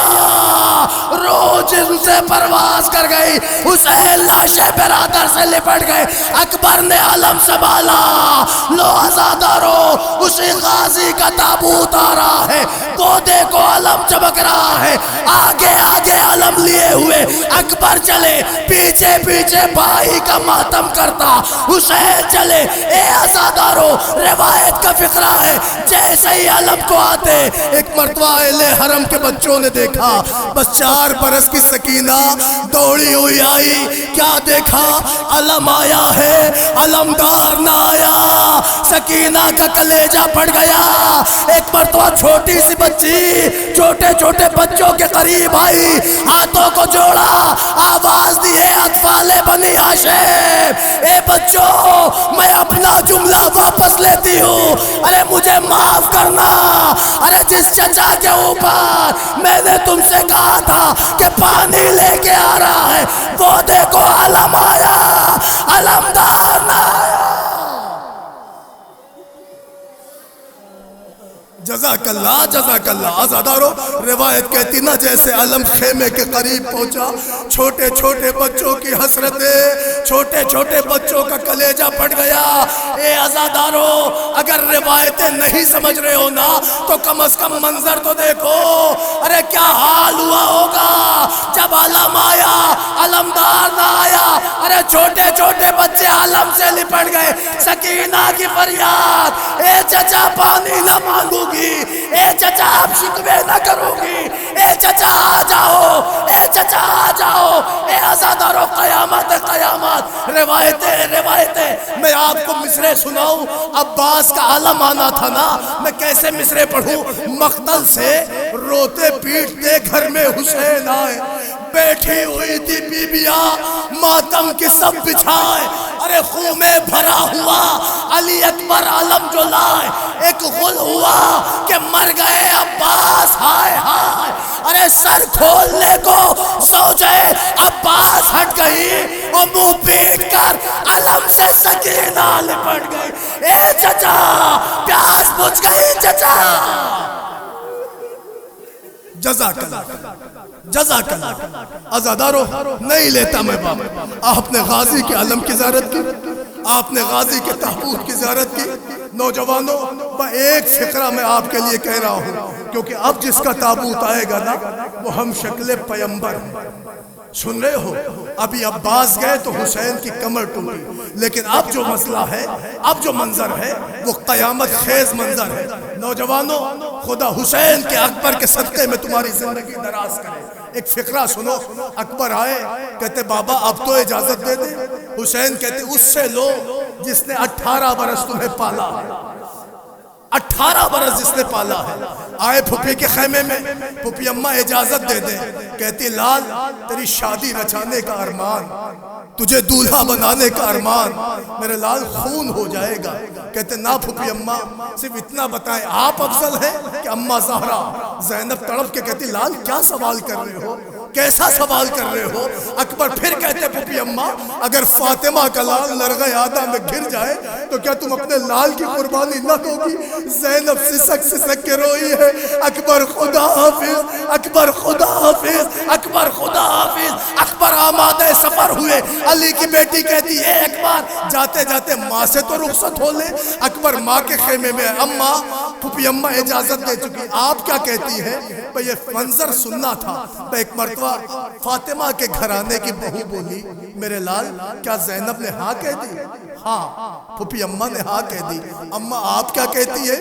روح جسم سے پرواز کر گئی. حسین لاش برادر سے لپٹ گئے. اکبر نے علم سنبھالا, لو عزادارو اسی غازی کا تابوت آ رہا ہے, گودے کو علم چمک رہا ہے. آگے آگے علم لیے ہوئے اکبر چلے, پیچھے پیچھے بھائی کا ماتم کرتا حسین چلے. اے عزادارو روایت کا فقرہ ہے جیسے ہی علم کو آتے, ایک مرتبہ اہل حرم کے بچوں نے دیکھا, بس 4 برس کی سکینہ دوڑی ہوئی آئی. کیا دیکھا؟ علم آیا ہے, علمدار نہ آیا. سکینہ کا کلیجہ پھٹ گیا. ایک مرتبہ چھوٹی سی بچی چھوٹے چھوٹے بچوں کے قریب آئی, ہاتھوں کو جوڑا, آواز دی, اے اطفال بنی ہاشم, اے بچوں میں اپنا جملہ واپس لیتی ہوں. ارے مجھے معاف کرنا, ارے جس چچا کے اوپر میں نے تم سے کہا تھا کہ پانی لے کے آ رہا ہے, گودے کو علم آیا, علمدار نہ آیا. جزاک اللہ عزادارو. روایت کہتی نا جیسے علم خیمے کے قریب پہنچا, چھوٹے چھوٹے بچوں کی حسرتیں, چھوٹے چھوٹے بچوں کا کلیجہ پھٹ گیا. اے عزادارو اگر روایتیں نہیں سمجھ رہے ہو نا تو کم از کم منظر تو دیکھو. ارے کیا حال ہوا ہوگا جب علم آیا, علمدار نہ آیا. ارے چھوٹے چھوٹے بچے علم سے لپٹ گئے. سکینہ کی فریاد, اے چچا پانی نہ مانگو گی, اے چچا آپ شکوے نہ کرو گی, اے چچا آ جاؤ, اے چچا آ جاؤ. اے عزادارو قیامت قیامت. روایتیں میں آپ کو مصرے سناؤں. عباس کا علم آنا تھا نا, میں کیسے مصرے پڑھوں. مقتل سے روتے پیٹتے گھر میں حسین آئے, بیٹھی ہوئی تھی بیبیاں ماتم کی سب بچھائے. ارے خون میں بھرا ہوا علی اکبر علم جو لائے, ایک غل ہوا کہ مر گئے عباس, ہائے ہائے. ارے سر کھولنے کو زوجے عباس ہٹ گئی, وہ منہ پیٹ کر علم سے سکینہ لپٹ گئی. اے چچا پیاس بجھ گئی چچا. جزاک اللہ. عزادارو نہیں لیتا میں بابا, آپ نے غازی کے علم کی زیارت کی, آپ نے غازی کے تابوت کی زیارت کی. نوجوانوں میں ایک فقرہ میں آپ کے لیے کہہ رہا ہوں, کیونکہ اب جس کا تابوت آئے گا نا وہ ہم شکل پیمبر. سن رہے ہو, ابھی عباس گئے تو حسین کی کمر ٹوٹی, لیکن اب جو مسئلہ ہے, اب جو منظر ہے وہ قیامت خیز منظر ہے. نوجوانوں خدا حسین کے اکبر کے صدقے میں تمہاری زندگی دراز کرے. ایک فقرہ سنو. اکبر آئے, کہتے بابا اب تو اجازت دے دے. حسین کہتے اس سے لو جس نے 18 برس تمہیں پالا. 18 برس جس نے پالا ہے، آئے پھپھی کے خیمے میں، پھپھی اماں اجازت دے دیں، کہتی لال تیری شادی رچانے کا ارمان، تجھے دولہا بنانے کا ارمان، میرے لال خون ہو جائے گا۔ کہتے نہ پھپھی اماں، صرف اتنا بتائیں آپ افضل ہیں کہ اماں زہرا؟ زینب تڑپ کے کہتی لال کیا سوال کر رہے ہو، کیسا سوال کر رہے ہو؟ اکبر پھر کہتے پھپھی اماں اگر فاطمہ کا لال لرغہ آدھا میں گر جائے تو کیا تم اپنے لال کی قربانی نہ ہوگی؟ زینب سسک کے روئی ہے، اکبر خدا حافظ، اکبر خدا حافظ، اکبر خدا حافظ۔ اکبر آمادہ سفر ہوئے، علی کی بیٹی کہتی ہے اکبر جاتے جاتے ماں سے تو رخصت ہو لے۔ اکبر ماں کے خیمے میں، اماں پھپھی اماں اجازت دے چکی، آپ کیا کہتی ہیں؟ بھئی یہ منظر سننا تھا۔ ایک مرتبہ فاطمہ کے گھرانے کی بہو بولی میرے لال کیا زینب نے ہاں کہہ دی؟ ہاں پھپھی اماں نے ہاں کہہ دی۔ اماں آپ کیا کہتی ہے؟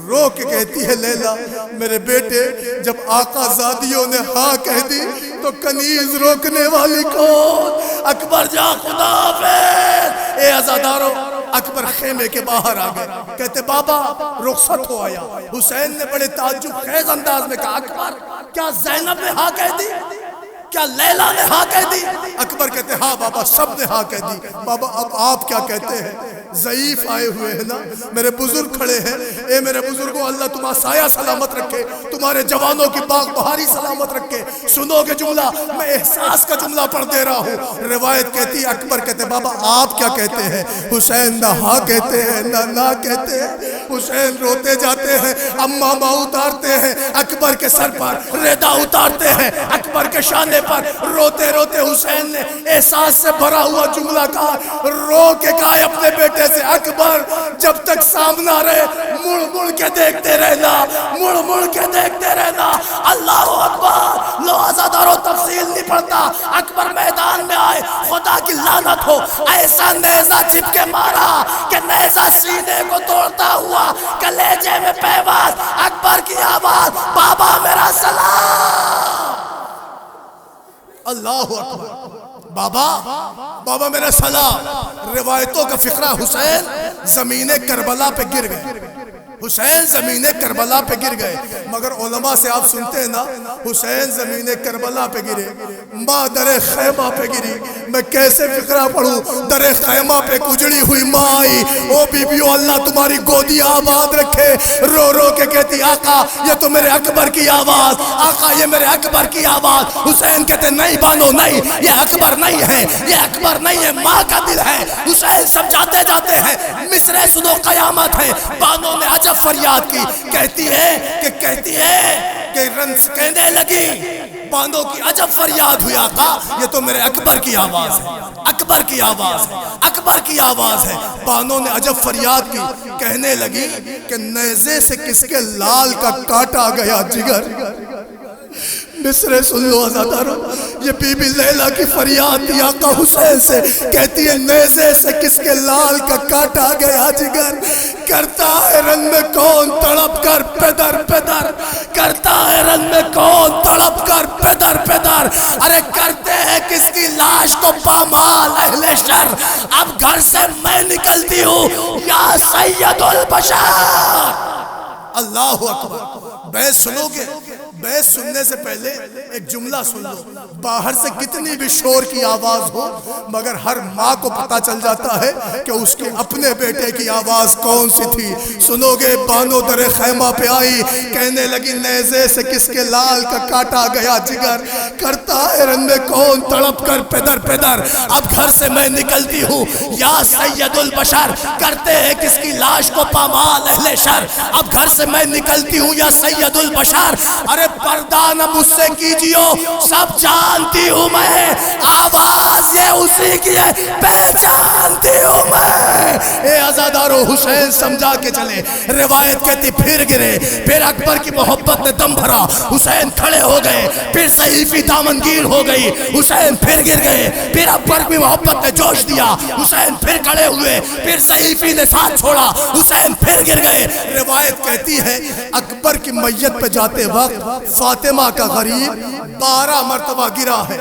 رو کے کہتی ہے لیلا میرے بیٹے جب آقا زادیوں نے ہاں کہہ دی تو کنیز روکنے والی کون؟ اکبر جا خدا حافظ۔ اے عزادارو، اکبر خیمے کے باہر آ گئے، کہتے بابا رخصت ہو آیا۔ حسین نے بڑے تعجب خیز انداز میں کہا اکبر کیا زینب نے ہاں کہہ دی؟ کیا لیلا نے ہاں کہہ دی؟ اکبر کہتے ہاں بابا سب نے ہاں کہہ دی۔ بابا اب آپ کیا کہتے ہیں؟ ضعیف آئے ہوئے ہیں نا، میرے بزرگ کھڑے ہیں، اے میرے بزرگوں اللہ تمہارا سایہ سلامت رکھے، تمہارے جوانوں کی باغ بہاری سلامت رکھے۔ سنو گے جملہ، میں احساس کا جملہ پڑھ دے رہا ہوں۔ روایت کہتی ہے اکبر کہتے بابا آپ کیا کہتے ہیں؟ حسین نہ ہاں کہتے ہیں نہ کہتے ہیں۔ حسین روتے جاتے ہیں، اماں ماں اتارتے ہیں اکبر کے سر پر، ردا اتارتے ہیں اکبر کے شانے پر۔ روتے روتے حسین نے احساس سے بھرا ہوا جملہ کہا، رو کے کہا اپنے بیٹے سے اکبر جب تک سامنا رہے مڑ مڑ کے دیکھتے رہنا، مڑ مڑ کے دیکھتے رہنا۔ اللہ اکبر۔ لو عزادارو تفصیل نہیں پڑتا، اکبر میدان میں آئے، خدا کی لعنت ہو ایسا نیزہ چھپ کے مارا کہ نیزہ سینے کو توڑتا ہوا کلیجے میں پیوست۔ اکبر کی آواز بابا میرا سلام۔ اللہ اکبر۔ بابا میرا سلام۔ روایتوں کا فقرہ حسین زمین کربلا پہ گر گئے، حسین زمین کربلا پہ گر گئے، مگر علماء سے آپ سنتے ہیں نا حسین زمین کربلا پہ گرے، ماں در خیمہ پہ گری۔ میں کیسے فقرہ پڑھوں؟ در خیمہ پہ کجڑی ہوئی ماں آئی، او بیبیو اللہ تمہاری گودی آباد رکھے، رو رو کے کہتی آقا یہ تو میرے اکبر کی آواز، آقا یہ میرے اکبر کی آواز۔ حسین کہتے نہیں بانو نہیں، یہ اکبر نہیں ہے، یہ اکبر نہیں ہے، ماں کا دل ہے۔ حسین سمجھاتے جاتے ہیں، مصرع سنو قیامت ہے۔ بانو نے عجب فریاد کی، کہتی ہے کہ رنس کہنے لگی، بانو کی عجب فریاد ہوئی آقا یہ تو میرے اکبر کی آواز ہے، اکبر کی آواز ہے، اکبر کی آواز ہے۔ بانو نے عجب فریاد کی، کہنے لگی کہ نیزے سے کس کے لال کا کاٹا گیا جگر۔ مصرع سن لو عزادارو، یہ بی بی لیلا کی فریاد تھی آقا حسین سے، کہتی ہے نیزے سے کس کے لال کا کاٹا گیا جگر، کرتا ہے رن میں کون تڑپ کر پیدر پیدر، کرتا ہے رن میں کون تڑپ کر پیدر پیدر۔ ارے کرتے ہیں کس کی لاش کو پامال اہل شر، اب گھر سے میں نکلتی ہوں یا سید البشر۔ اللہ اکبر۔ بیس سنو گے؟ بیس سننے سے پہلے ایک جملہ سن لو، باہر سے کتنی بھی شور کی آواز ہو مگر ہر ماں کو پتا چل جاتا ہے کہ اس کے اپنے بیٹے کی آواز کون سی تھی۔ سنو گے؟ بانو در خیمہ پہ آئی، کہنے لگی نیزے سے کس کے لال کا کاٹا گیا جگر، کرتا ہے رن میں کون تڑپ کر پیدر پیدر، اب گھر سے میں نکلتی ہوں یا سید البشر، کرتے ہیں کس کی لاش کو پامال اہل شر، اب گھر سے میں نکلتی ہوں یا سید البشر۔ ارے پردہ نہ مجھ سے کیجیو، سب جانتی ہوں میں، آواز یہ اسی کی ہے، پہچانتی ہوں میں۔ اے عزادارو حسین سمجھا کے چلے، روایت کہتی پھر گرے، پھر اکبر کی محبت نے دم بھرا، حسین کھڑے ہو گئے، پھر صحیفی دامنگیر ہو گئی، حسین پھر گر گئے، پھر اکبر کی محبت نے جوش دیا، حسین پھر کھڑے ہوئے، پھر صحیفی نے ساتھ چھوڑا، حسین پھر گر گئے۔ روایت کہتی ہے اکبر کی میت پہ جاتے وقت فاطمہ کا غریب 12 مرتبہ گرا ہے،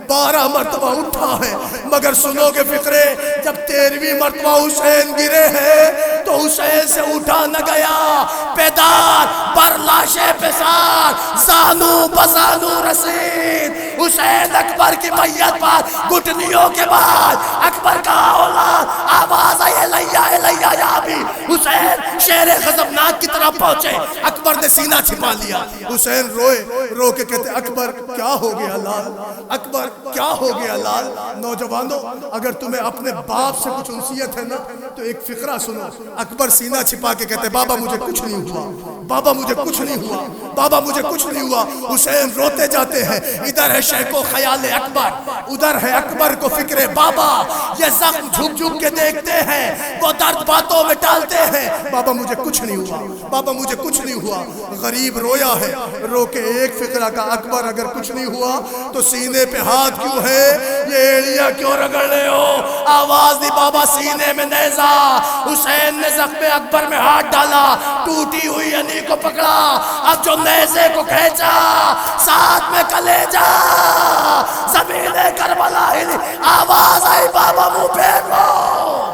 12 مرتبہ اٹھا ہے، مگر سنو گے فقرے، جب 13ویں مرتبہ حسین گرے ہیں تو حسین سے اٹھا نہ گیا، پیدار بر لاش پسار زانو بزانو رسید۔ حسین اکبر کی میت پر گھٹنیوں کے بعد اکبر کا اولاد آواز آئی الیہ الیہ یا بھی، حسین شیر غضبناک کی طرف پہنچے، اکبر نے سینہ چھپا لیا، حسین روئے، رو کے کہتے اکبر کیا ہو گیا لال، اکبر کیا ہو گیا لال۔ نوجوانوں اگر تمہیں اپنے باپ سے کچھ انسیت ہے نا تو ایک فقرہ سنو۔ اکبر سینہ چھپا کے کہتے بابا مجھے کچھ نہیں ہوا، بابا مجھے کچھ نہیں ہوا، بابا مجھے کچھ نہیں ہوا۔ حسین روتے جاتے ہیں، ادھر ہے شیخ کو خیال اکبر، ادھر ہے اکبر کو فکر بابا، یہ زخم جھک جھک کے دیکھتے ہیں، وہ درد باتوں میں ڈالتے ہیں، بابا مجھے کچھ نہیں ہوا، بابا مجھے کچھ نہیں ہوا۔ غریب رویا ہے، رو کے ایک فقرہ کا اکبر اگر کچھ نہیں ہوا تو سینے پہ ہاتھ کیوں ہے، یہ ایڑیاں کیوں رگڑ رہے ہو؟ آواز دی بابا سینے میں نیزہ۔ حسین نے زخم اکبر میں ہاتھ ڈالا، ٹوٹی ہوئی انی کو پکڑا، اب جو نیزے کو کھینچا ساتھ میں کلیجہ، زمین کربلا ہلی، آواز آئی بابا منہ پھیر لو۔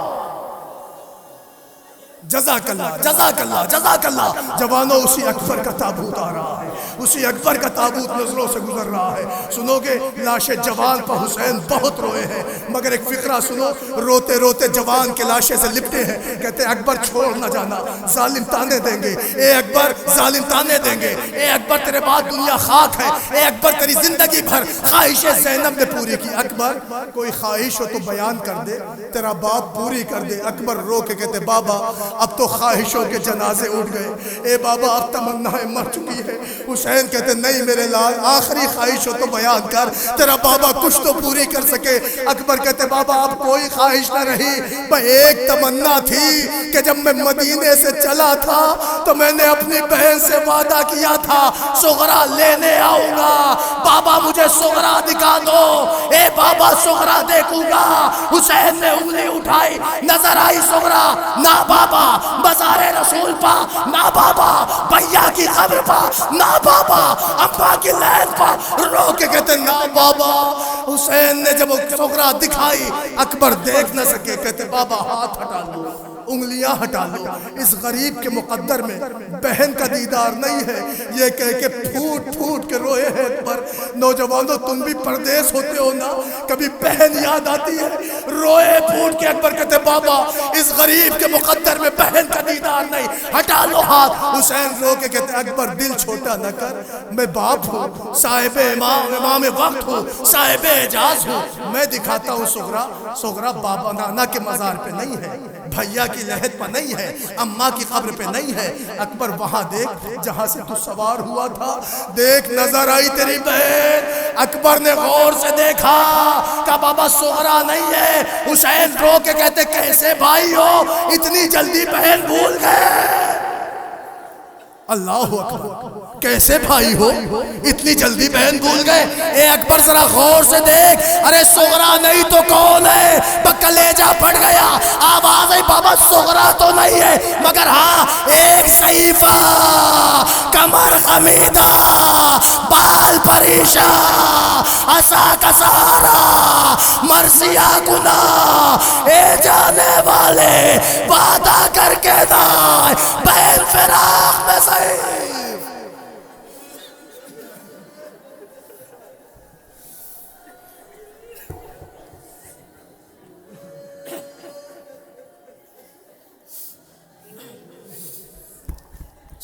جزاک اللہ جزاک اللہ جزاک اللہ۔ جوانوں اسی اکبر کا تابوت آ رہا ہے، اسی اکبر کا تابوت نظروں سے گزر رہا ہے۔ سنو گے لاش جوان پر حسین بہت روئے ہیں، مگر ایک فقرہ سنو، روتے روتے جوان کے لاشے سے لپٹے ہیں، کہتے ہیں اکبر چھوڑ نہ جانا، ظالم تانے دیں گے، اے اکبر ظالم تانے دیں گے، اے اکبر تیرے بعد دنیا خاک ہے، اے اکبر تیری زندگی بھر خواہش زینب نے پوری کی۔ اکبر کوئی خواہش ہو تو بیان کر دے، تیرا باپ پوری کر دے۔ اکبر رو کے کہتے بابا اب تو خواہشوں کے جنازے اٹھ گئے، اے بابا اب تمنائیں مر چکی ہے۔ حسین کہتے نہیں میرے لال، آخری خواہش ہو تو بیان کر، تیرا بابا کچھ تو پوری کر سکے۔ اکبر کہتے بابا اب کوئی خواہش نہ رہی، بس ایک تمنا تھی کہ جب میں مدینے سے چلا تھا تو میں نے اپنی بہن سے وعدہ کیا تھا صغرا لینے آؤں گا، بابا مجھے صغرا دکھا دو، اے بابا صغرا دیکھوں گا۔ حسین نے انگلی اٹھائی، نظر آئی صغرا، نہ بابا بازار رسول پا، نہ بابا بھیا کی قبر پا، نہ بابا اماں کی لین پا، رو کے کہتے نہ بابا۔ حسین نے جب صغرا دکھائی اکبر دیکھ نہ سکے، کہتے بابا ہاتھ ہٹا لو، انگلیاں ہٹا لو، اس غریب کے مقدر میں بہن کا دیدار نہیں ہے، یہ کہہ کے پھوٹ پھوٹ کے روئے ہیں اکبر۔ نوجوانوں تم بھی پردیس ہوتے ہو نا، کبھی بہن یاد آتی ہے، روئے پھوٹ کے اکبر کہتے بابا اس غریب کے مقدر میں بہن کا دیدار نہیں، ہٹا لو ہاتھ۔ حسین رو کے کہتے اکبر دل چھوٹا نہ کر، میں باپ ہوں، صاحب امام وقت ہوں، صاحب اعجاز ہوں، میں دکھاتا ہوں صغرا۔ صغرا بابا نانا کے مزار پہ نہیں ہے، بھیا کی لحد پر نہیں ہے، اماں کی قبر پہ نہیں ہے۔ اکبر وہاں دیکھ جہاں سے تو سوار ہوا تھا، دیکھ نظر آئی تیری بہن۔ اکبر نے غور سے دیکھا، کہا بابا صغرا نہیں ہے۔ حسین رو کے کہتے کیسے بھائی ہو، اتنی جلدی بہن بھول گئے؟ اللہ اکبر، کیسے بھائی ہو اتنی جلدی بہن بھول گئے؟ اے اکبر ذرا غور سے دیکھ، ارے صغرا نہیں تو کون ہے؟ کلیجہ پھٹ گیا، آواز ہے بابا صغرا تو نہیں ہے، مگر ہاں ایک شیفہ، کمر خمیدہ، بال پریشان، عصا کا سہارا، مرثیہ گناہ، اے جانے والے وعدہ کر کے دائیں، بہن فراق میں ضعیف۔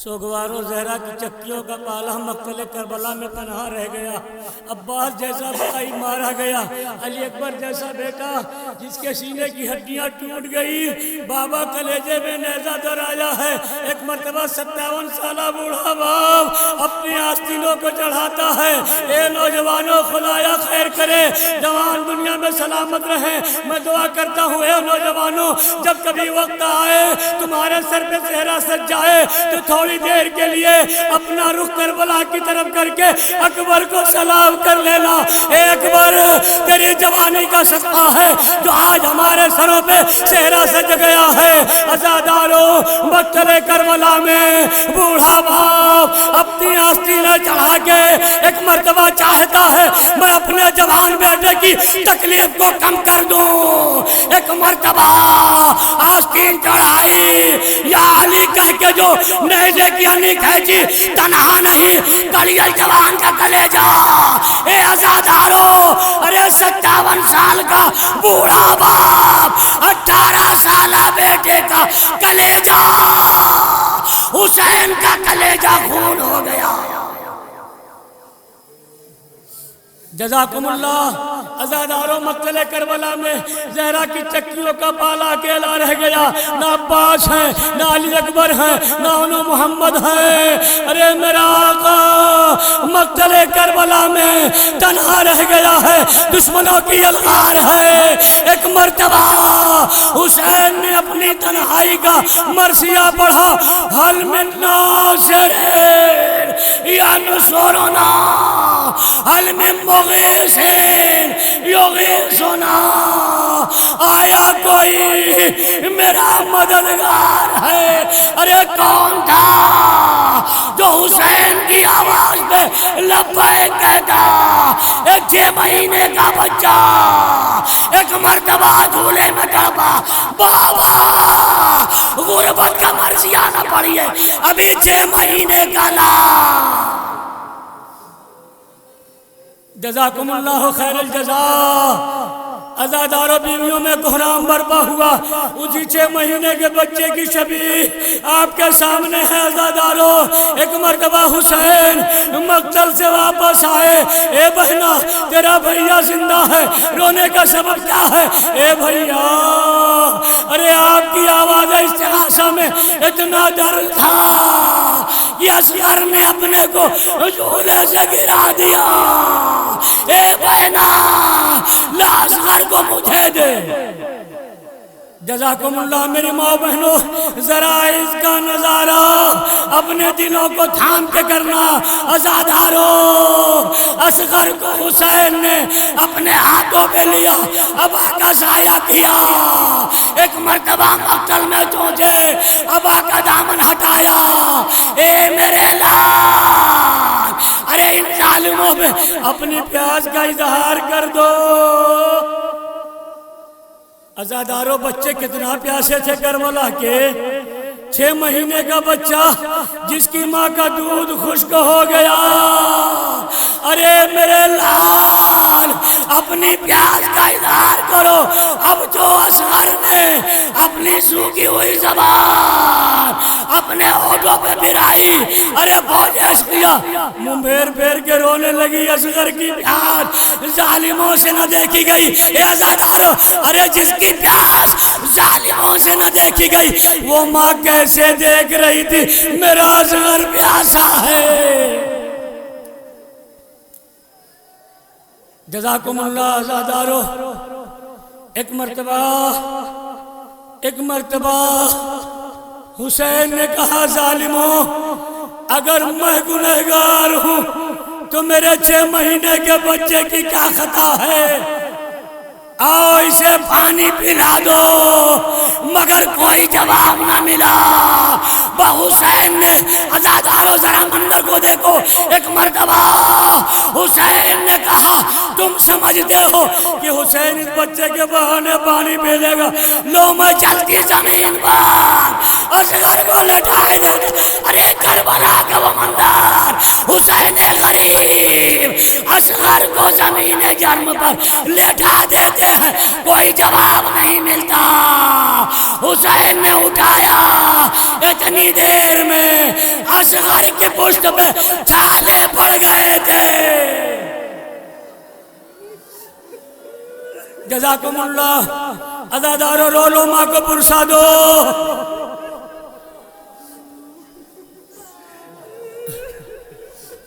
سوگوار و زہرا کی چکیوں کا پالا مقتل کربلا میں تنہا رہ گیا، عباس جیسا بھائی مارا گیا، علی اکبر جیسا بیٹا جس کے سینے کی ہڈیاں ٹوٹ گئی، بابا کلیجے میں نیزہ درایا ہے۔ ایک مرتبہ 57 سالہ بوڑھا باپ اپنی آستینوں کو چڑھاتا ہے۔ اے نوجوانوں خدایا خیر کرے، جوان دنیا میں سلامت رہے۔ میں دعا کرتا ہوں اے نوجوانوں جب کبھی وقت آئے تمہارے سر پہ صحرا سج جائے تو تھوڑی دیر کے لیے اپنا رخ کربلا کی طرف کر کے اکبر کو سلام کر لینا۔ اے اکبر تیری تیری جوانی کا صدقہ ہے جو آج ہمارے سروں پہ صحرا سج گیا ہے۔ عزادارو مقتل کربلا میں بوڑھا باپ اپنی آستینیں چڑھا کے ایک مرتبہ چاہتا ہے میں اپنے جوان بیٹے کی تکلیف کو کم کر دوں۔ ایک مرتبہ آستین چڑھائی، یا علی کہہ کے جو نیزے کی علی کھینچی، تنہا نہیں کلیل جوان کا کلیجہ۔ اے عزادارو، ارے 57 سال کا بوڑھا باپ 18 سالہ بیٹے کا کلیجہ، حسین کا کلیجہ خون ہو گیا۔ جزاکم اللہ۔ عزاداروں مقتل کربلا میں زہرا کی چکیوں کا بالا اکیلا رہ گیا، نہ عباس ہے، نہ علی اکبر ہے، نہ انو محمد ہے۔ ارے میرا آقا مقتل کربلا میں تنہا رہ گیا ہے، دشمنوں کی یلغار ہے۔ ایک مرتبہ حسین نے اپنی تنہائی کا مرثیہ پڑھا، حل من ناصر ینصرنا حل من مغیث یغیثنا، آیا کوئی میرا مددگار ہے؟ ارے کون تھا جو حسین کی آواز پہ لبیک کہتا؟ ایک 6 مہینے کا بچہ ایک مرتبہ جھولے میں ڈوبا، بابا غربت کا مرثیہ نہ پڑھیے، ابھی 6 مہینے کا نام۔ جزاکم اللہ خیر الجزا۔ عزاداروں بیویوں میں کوہرام برپا ہوا، اسی 6 مہینے کے بچے کی شبیہ آپ کے سامنے ہے۔ عزاداروں ایک مرتبہ حسین مقتل سے واپس آئے، اے بہنا تیرا بھیا زندہ ہے، رونے کا سبب کیا ہے؟ اے بھیا، ارے آپ کی آواز استغاثہ میں اتنا ڈر تھا کہ اصغر نے اپنے کو جھولے سے گرا دیا۔ اے بہنا لا اصغر کو مجھے دے۔ جزاکم اللہ۔ میری ماں بہنوں، ذرا اس کا نظارہ اپنے دلوں کو تھام کے کرنا۔ عزاداروں اصغر کو حسین نے اپنے ہاتھوں پہ لیا، ابا کا سایہ کیا، ایک مرتبہ مقتل میں پہنچے، ابا کا دامن ہٹایا، اے میرے لال، ارے ان ظالموں میں اپنی پیاس کا اظہار کر دو۔ عزاداروں بچے کتنا پیاسے تھے کربلا کے، 6 مہینے کا بچہ جس کی ماں کا دودھ خشک ہو گیا۔ ارے میرے لال اپنی پیاس کا اظہار کرو۔ اب جو اصغر نے اپنی سوکھی ہوئی زبان اپنے ہونٹوں پہ پھرائی، ارے بوجھ کیا، منہ پھیر پھیر کے رونے لگی۔ اصغر کی پیاس ظالموں سے نہ دیکھی گئی۔ اے عزادارو، ارے جس کی پیاس ظالموں سے نہ دیکھی گئی، وہ ماں کیسے دیکھ رہی تھی میرا اصغر پیاسا ہے۔ جزاکم اللہ۔ عزادارو ایک مرتبہ حسین نے کہا، ظالموں اگر میں گنہگار ہوں تو میرے 6 مہینے کے بچے کی کیا خطا ہے؟ آؤ اسے پانی پلا دو۔ مگر کوئی جواب نہ ملا۔ حسین نے، عزادارو ذرا منظر کو دیکھو، ایک مرتبہ حسین نے کہا، تم سمجھتے ہو کہ حسین اس بچے کے بہانے پانی پھیلے گا؟ لو میں چلتی زمین پر اصغر کو لٹائے دیتا۔ ارے کربلا کا وہ منظر، حسین غریب اصغر کو زمین جرم پر لٹا دیتے ہیں، کوئی جواب نہیں ملتا۔ حسین نے اٹھایا، اتنی دیر میں اصغر کی پشت پہ چھالے پڑ گئے تھے۔ جزاکم اللہ۔ عزادارو رو لو، ماں کو پرسا دو۔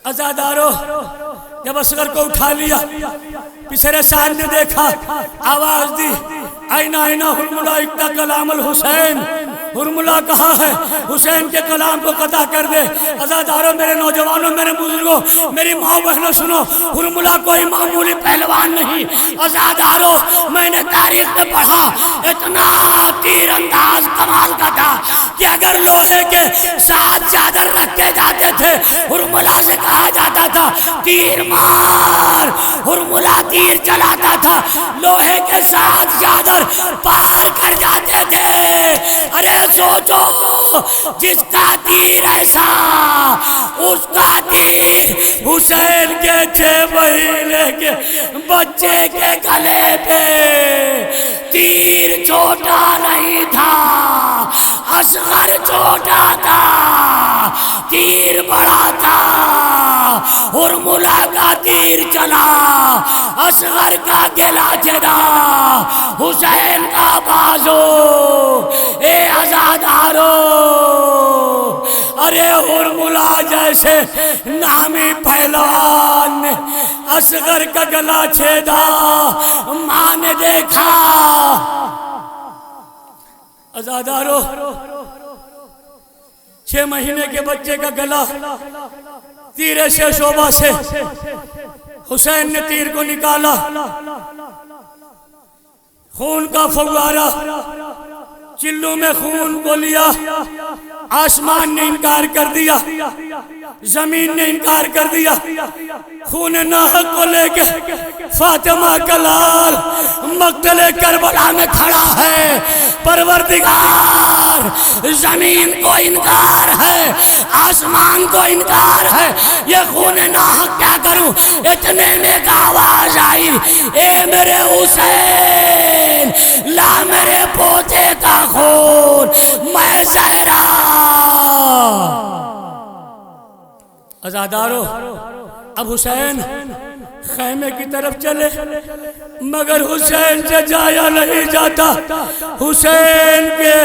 عزادارو جب اصغر کو اٹھا لیا، پسرے سال نے دیکھا، آواز دی، آئینہ آئینہ الملائکہ کلام الحسین، حرملا کہاں ہے؟ حسین کے کلام کو قطع کر دے۔ عزاداروں، میرے نوجوانوں، میرے بزرگوں، میری ماں بہنوں سنو، حرملا کوئی معمولی پہلوان نہیں۔ عزاداروں، میں نے تاریخ میں پڑھا اتنا تیر انداز کمال کا تھا کہ اگر لوہے کے 7 چادر رکھے جاتے تھے، حرملا سے کہا جاتا تھا تیر مار، حرملا تیر چلاتا تھا، لوہے کے 7 چادر پار کر جاتے تھے۔ ارے سوچو، جس کا تیر ایسا، اس کا تیر حسین کے 6 مہینے کے بچے کے گلے پہ، تیر چھوٹا نہیں تھا، اصغر چھوٹا تھا، تیر بڑا تھا۔ حرملا کا تیر چلا، اصغر کا گلا چدا، حسین کا بازو۔ اے عزادارو، ارے حرملا جیسے نامی پہلوان نے اصغر کا گلا چھیدا، ماں نے دیکھا۔ عزادارو، 6 مہینے کے بچے کا گلا تیرے سے شعبہ سے حسین نے تیر کو نکالا، خون کا فوارہ چلو میں خون کو لیا۔ آسمان نے انکار کر دیا، زمین نے انکار کر دیا۔ خون ناحق کو لے کے فاطمہ کا لال مقتل کربلا میں کھڑا ہے۔ پروردگار، زمین کو انکار ہے، آسمان کو انکار ہے، یہ خون ناحق کیا کروں؟ اتنے میں ایک آواز آئی، اے میرے حسین، لا میرے پوتے کا خون، میں زہرا۔ عزادارو، اب حسین خیمے کی طرف چلے، مگر حسین سے جایا نہیں جاتا۔ حسین کے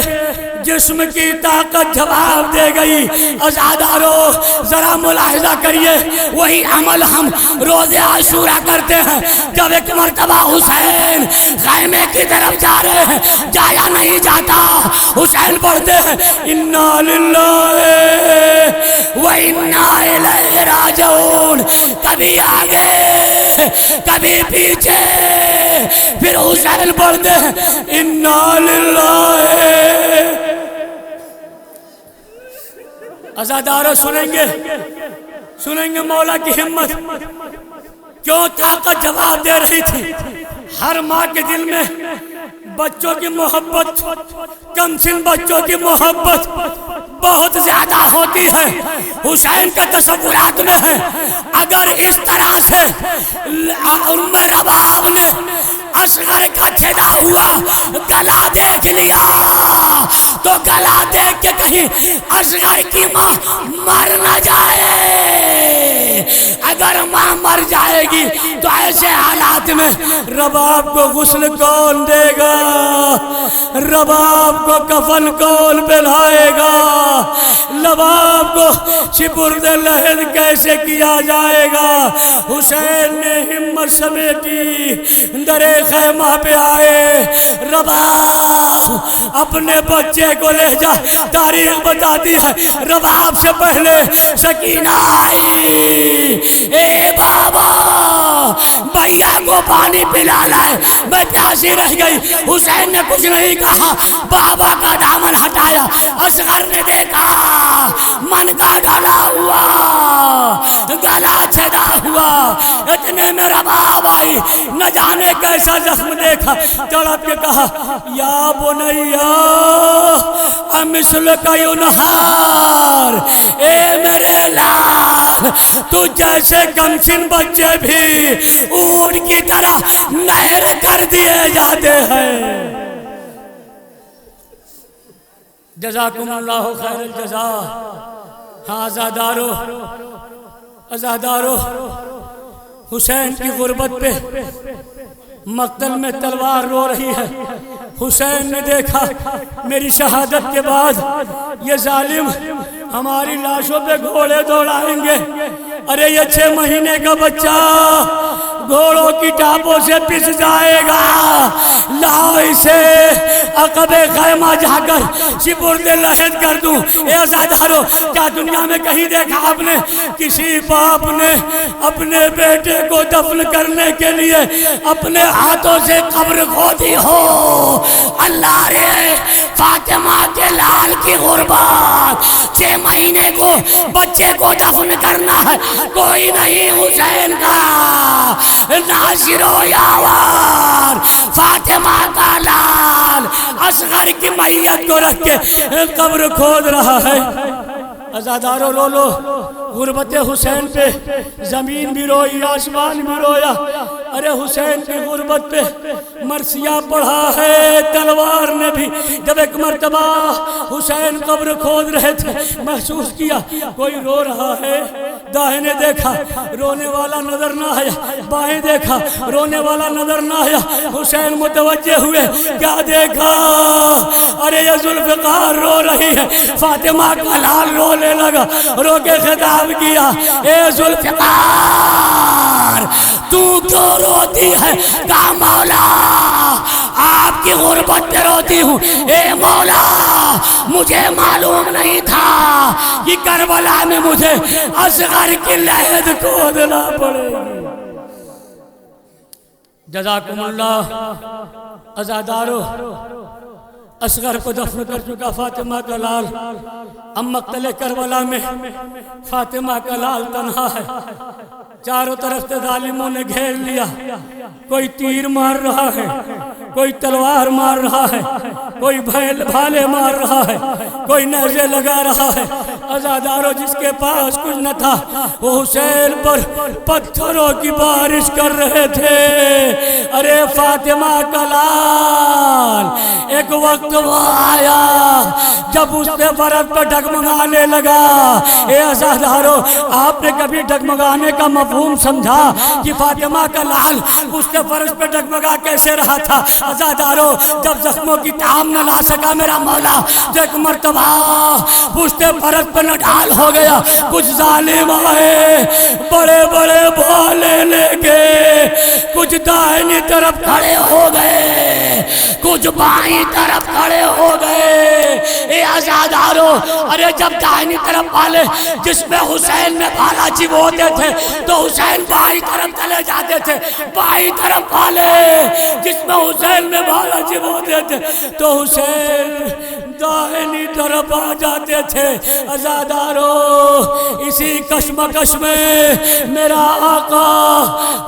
جسم کی طاقت جواب دے گئی۔ عزادارو، ذرا ملاحظہ کریے، وہی عمل ہم روز عاشورہ کرتے ہیں۔ جب ایک مرتبہ حسین خیمے کی طرف جا رہے ہیں، جایا نہیں جاتا، حسین پڑھتے ہیں انا للہ و انا الیہ راجعون، کبھی آگے کبھی پیچھے، پھر حسین پڑھتے ہیں انا للہ۔ عزادارو، سنیں گے مولا کی ہمت، کیوں طاقت جواب دے رہی تھی۔ ہر ماں کے دل میں بچوں کی محبت، کم سن بچوں کی محبت بہت زیادہ ہوتی ہے۔ حسین کا تصورات میں ہے، اگر اس طرح سے ام رباب نے اصغر کا چھدا ہوا گلا دیکھ لیا، تو گلا دیکھ کے کہیں اصغر کی ماں مر نہ جائے۔ اگر ماں مر جائے گی تو ایسے حالات میں رباب کو غسل کون دے گا؟ رباب کو کفن کون پہنائے گا؟ رباب کو سپرد لحد کیسے کیا جائے گا؟ حسین نے ہمت سمیٹی، درے خیمہ پہ آئے۔ رباب اپنے بچے کو لے جا، تاریخ بتاتی ہے رباب سے پہلے سکینہ آئی، اے بابا بھیا کو پانی پلا لائے، میں پیاسی رہ گئی۔ حسین نے کچھ نہیں کہا، بابا کا دامن ہٹایا، اصغر نے دیکھا من کا ڈالا ہوا، گلا چھدا ہوا۔ اتنے میں رباب آئی، نہ جانے کیسا زخم دیکھا، تڑپ کے کہا یا بنیا امثلک ینہار، اے میرے لال، تو جیسے کمسن بچے بھی اونٹ کی طرح نہر کر دیے جاتے ہیں۔ جزاکم اللہ خیر الجزا۔ ہاں عزادارو، حسین کی غربت پہ مقتل میں تلوار رو رہی ہے۔ حسین نے دیکھا میری شہادت کے بعد یہ ظالم ہماری لاشوں پہ گھوڑے دوڑائیں گے۔ ارے یہ 6 مہینے کا بچہ گھوڑوں کی ٹاپوں سے پس جائے گا، لاؤ اسے عقب خیمہ جا کر سپرد لحد کر دوں۔ اے عزادارو، کیا دنیا میں کہیں دیکھا آپ نے کسی باپ نے اپنے بیٹے کو دفن کرنے کے لیے اپنے ہاتھوں سے قبر کھودی ہو؟ اللہ رے، فاطمہ کے لال کی غربت، 6 مہینے کو بچے کو دفن کرنا ہے، کوئی نہیں حسین کا ناصر و یاور، فاطمہ کا لال اصغر کی میت کو رکھ کے قبر کھود رہا ہے۔ عزادارو رو لو، غربت حسین پہ زمین بھی روئی، آسمان بھی رویا۔ ارے حسین کی غربت پہ مرثیہ پڑھا ہے تلوار نے بھی۔ جب ایک مرتبہ حسین قبر کھود رہے تھے، محسوس کیا کوئی رو رہا ہے، داہنے دیکھا رونے والا نظر نہ آیا، بائیں دیکھا رونے والا نظر نہ آیا۔ حسین متوجہ ہوئے، کیا دیکھا؟ ارے یہ ذوالفقار رو رہی ہے۔ فاطمہ کا لال رونے لگا، رو کے خطاب کیا، اے ذوالفقار تو کیوں روتی ہے؟ کہا مولا آپ کی غربت پہ روتی ہوں۔ اے مولا مجھے معلوم نہیں تھا کہ کربلا میں مجھے اصغر کی لحد کھودنا پڑے گی۔ جزاکم اللہ۔ عزادارو، اصغر کو دفن کر چکا فاطمہ کا لال، اب مقتل کربلا میں فاطمہ کا لال تنہا ہے۔ چاروں طرف سے ظالموں نے گھیر لیا، کوئی تیر مار رہا ہے، کوئی تلوار مار رہا ہے، کوئی بھالے مار رہا ہے، کوئی نیزے لگا رہا ہے۔ عزادارو، جس کے پاس کچھ نہ تھا وہ حسین پر پتھروں کی بارش کر رہے تھے۔ ارے فاطمہ کا لال، ایک وقت وہ آیا جب اس نے فرق پر ڈگمگانے لگا۔ اے عزادارو، آپ نے کبھی ڈگمگانے کا مفہوم سمجھا کہ فاطمہ کا لال اس کے فرش پہ ڈگمگا کیسے رہا تھا؟ عزادارو، جب زخموں کی تام نہ لا سکا میرا مولا، تو ایک مرتبہ پشت فرش پہ نڈال ہو گیا۔ کچھ ظالم آئے بڑے بڑے بھالے لے کے، کچھ دائنی طرف کھڑے ہو گئے، کچھ بائیں طرف کھڑے ہو گئے۔ اے عزادارو، ارے جب دائنی طرف والے جس میں حسین میں بھالا چبوتے تھے تو حسین بائیں طرف چلے جاتے تھے، بائیں طرف والے جس میں حسین میں بھالا چبوتے تھے تو حسین دائنی طرف آ جاتے تھے۔ عزادارو، اسی کشمکش میں میرا آقا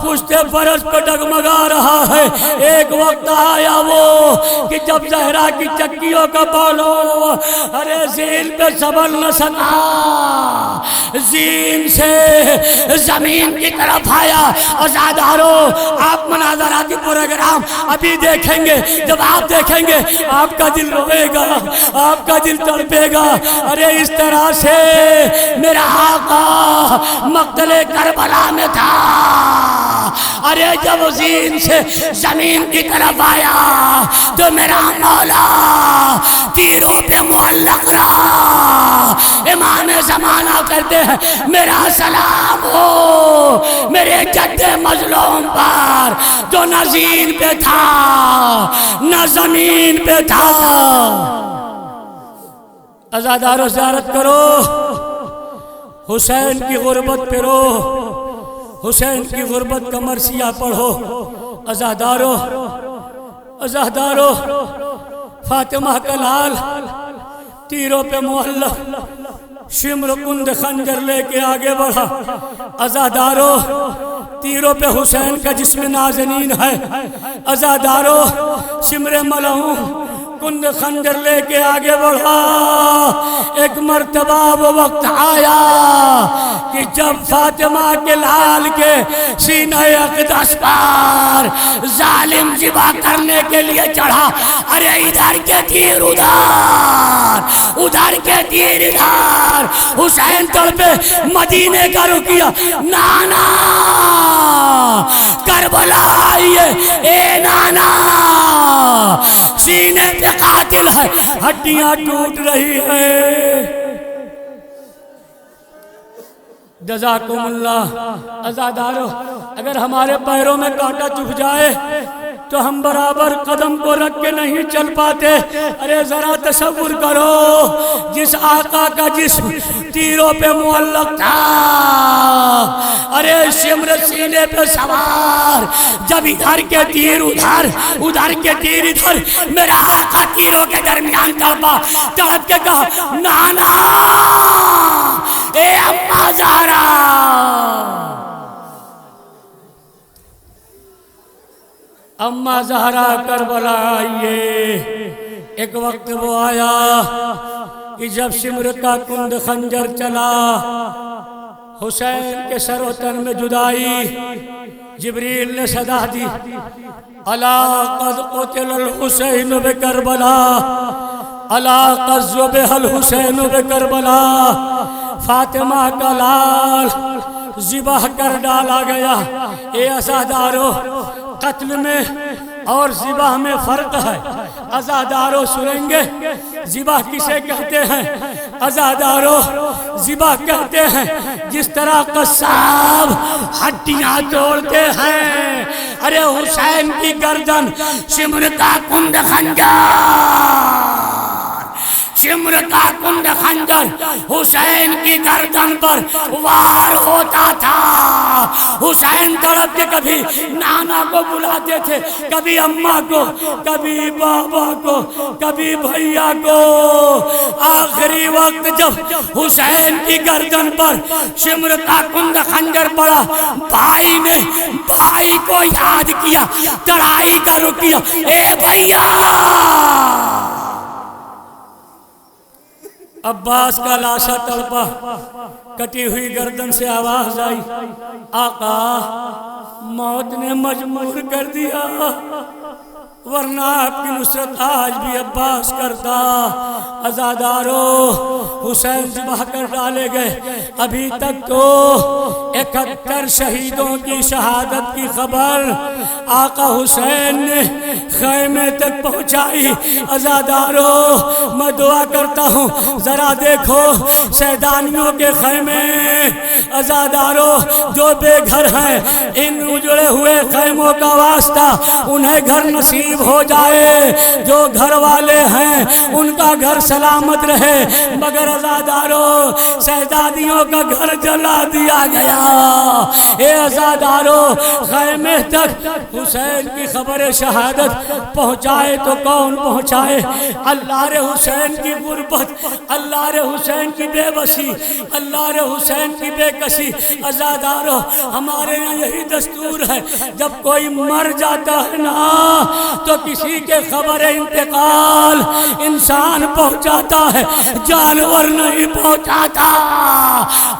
پشت فرش پہ ڈگمگا رہا ہے۔ ایک وقت آیا وہ کہ جب زہرا کی چکیوں کا بالو ارے زین پہ سنبھل نہ سکا، زین سے زمین کی طرف آیا۔ عزادارو، آپ مناظراتی پروگرام ابھی دیکھیں گے، جب آپ دیکھیں گے آپ کا دل روئے گا، آپ کا دل تڑپے گا۔ ارے اس طرح سے میرا آقا مقتل کربلا میں تھا۔ ارے جب زین سے زمین کی طرف آیا تو میرا مولا تیروں پہ معلق رہا۔ امام زمانہ کرتے ہیں، میرا سلام ہو میرے جد مظلوم پر جو نہ زین پہ تھا نہ زمین پہ تھا۔ عزادارو، زیارت کرو، حسین کی غربت پہ رو، حسین کی غربت کا مرثیہ پڑھو۔ عزادارو، عزادارو، فاطمہ کا لال تیروں پہ معلق شمر کند خنجر لے کے آگے بڑھا۔ عزادارو، تیروں پہ حسین کا جسم نازنین ہے۔ عزادارو، شمر ملعون کند خنجر لے کے آگے بڑھا۔ ایک مرتبہ وہ وقت آیا کہ جب فاطمہ کے لال کے سینہ اقدس پر ظالم ذبح کرنے کے لیے چڑھا۔ ارے ادھر کے تیر ادھر، ادھر کے تیر ادھر۔ حسین تڑپے، مدینے کا رکیا، نانا کربلا آئیے، اے نانا سینے پہ قاتل ہے، ہڈیاں ٹوٹ رہی ہیں۔ جزاکم اللہ۔ عزادارو، اگر ہمارے پیروں میں کانٹا چبھ جائے تو ہم برابر قدم کو رکھ کے نہیں چل پاتے۔ ارے ذرا تصور کرو، جس آقا کا جسم تیروں پہ معلق تھا، ارے شمر سینے پہ سوار، جب ادھر کے تیر ادھر، ادھر کے تیر ادھر، میرا آقا تیروں کے درمیان تڑپا، تڑپ کے کہا نانا اے اماں زہرا۔ اماں زہرا کربلا آئیے۔ ایک وقت وہ آیا کہ جب شمر کا کند خنجر چلا، حسین کے سر و تن میں جدائی، جبریل نے صدا دی الا قد قتل الحسین بکربلا، الا قد ذبح الحسین بکربلا۔ فاطمہ کا لال ذبح کر ڈالا گیا۔ اے عزادارو، قتل میں اور ذبح میں فرق ہے۔ عزادارو سنیں گے ذبح کسے کہتے ہیں؟ عزادارو ذبح کہتے ہیں جس طرح قصاب ہڈیاں توڑتے ہیں۔ ارے حسین کی گردن، شمر کا کند خنجر، شمر کا کند خنجر حسین کی گردن پر وار ہوتا تھا۔ حسین تڑپ کے کبھی نانا کو بلاتے تھے، کبھی اماں کو، کبھی بابا کو، کبھی بھیا کو۔ آخری وقت جب حسین کی گردن پر شمر کا کند خنجر پڑا، بھائی نے بھائی کو یاد کیا، چڑھائی کا رکیا، اے بھیا۔ عباس کا لاشا تڑپا، کٹی ہوئی گردن سے آواز آئی، آقا موت نے مجبور کر دیا، ورنہ آپ کی نصرت آج بھی عباس کرتا۔ عزادارو، حسین ذبح کر ڈالے گئے۔ ابھی تک تو 71 شہیدوں کی شہادت کی خبر آقا حسین نے خیمے تک پہنچائی۔ عزادارو، میں دعا کرتا ہوں ذرا دیکھو سیدانیوں کے خیمے۔ عزادارو، جو بے گھر ہیں، ان اجڑے ہوئے خیموں کا واسطہ انہیں گھر نصیب ہو جائے، جو گھر والے ہیں ان کا گھر سلامت رہے۔ مگر عزادارو، شہزادیوں کا گھر جلا دیا گیا۔ اے عزادارو، خیمے تک حسین کی خبر شہادت پہنچائے تو کون پہنچائے؟ اللہ رے حسین کی غربت، اللہ رے حسین کی بے بسی، اللہ رے حسین کی بے کسی۔ عزادارو، ہمارے یہاں یہی دستور ہے، جب کوئی مر جاتا ہے نا تو کسی کے خبر انتقال انسان پہنچاتا ہے، جانور نہیں پہنچاتا۔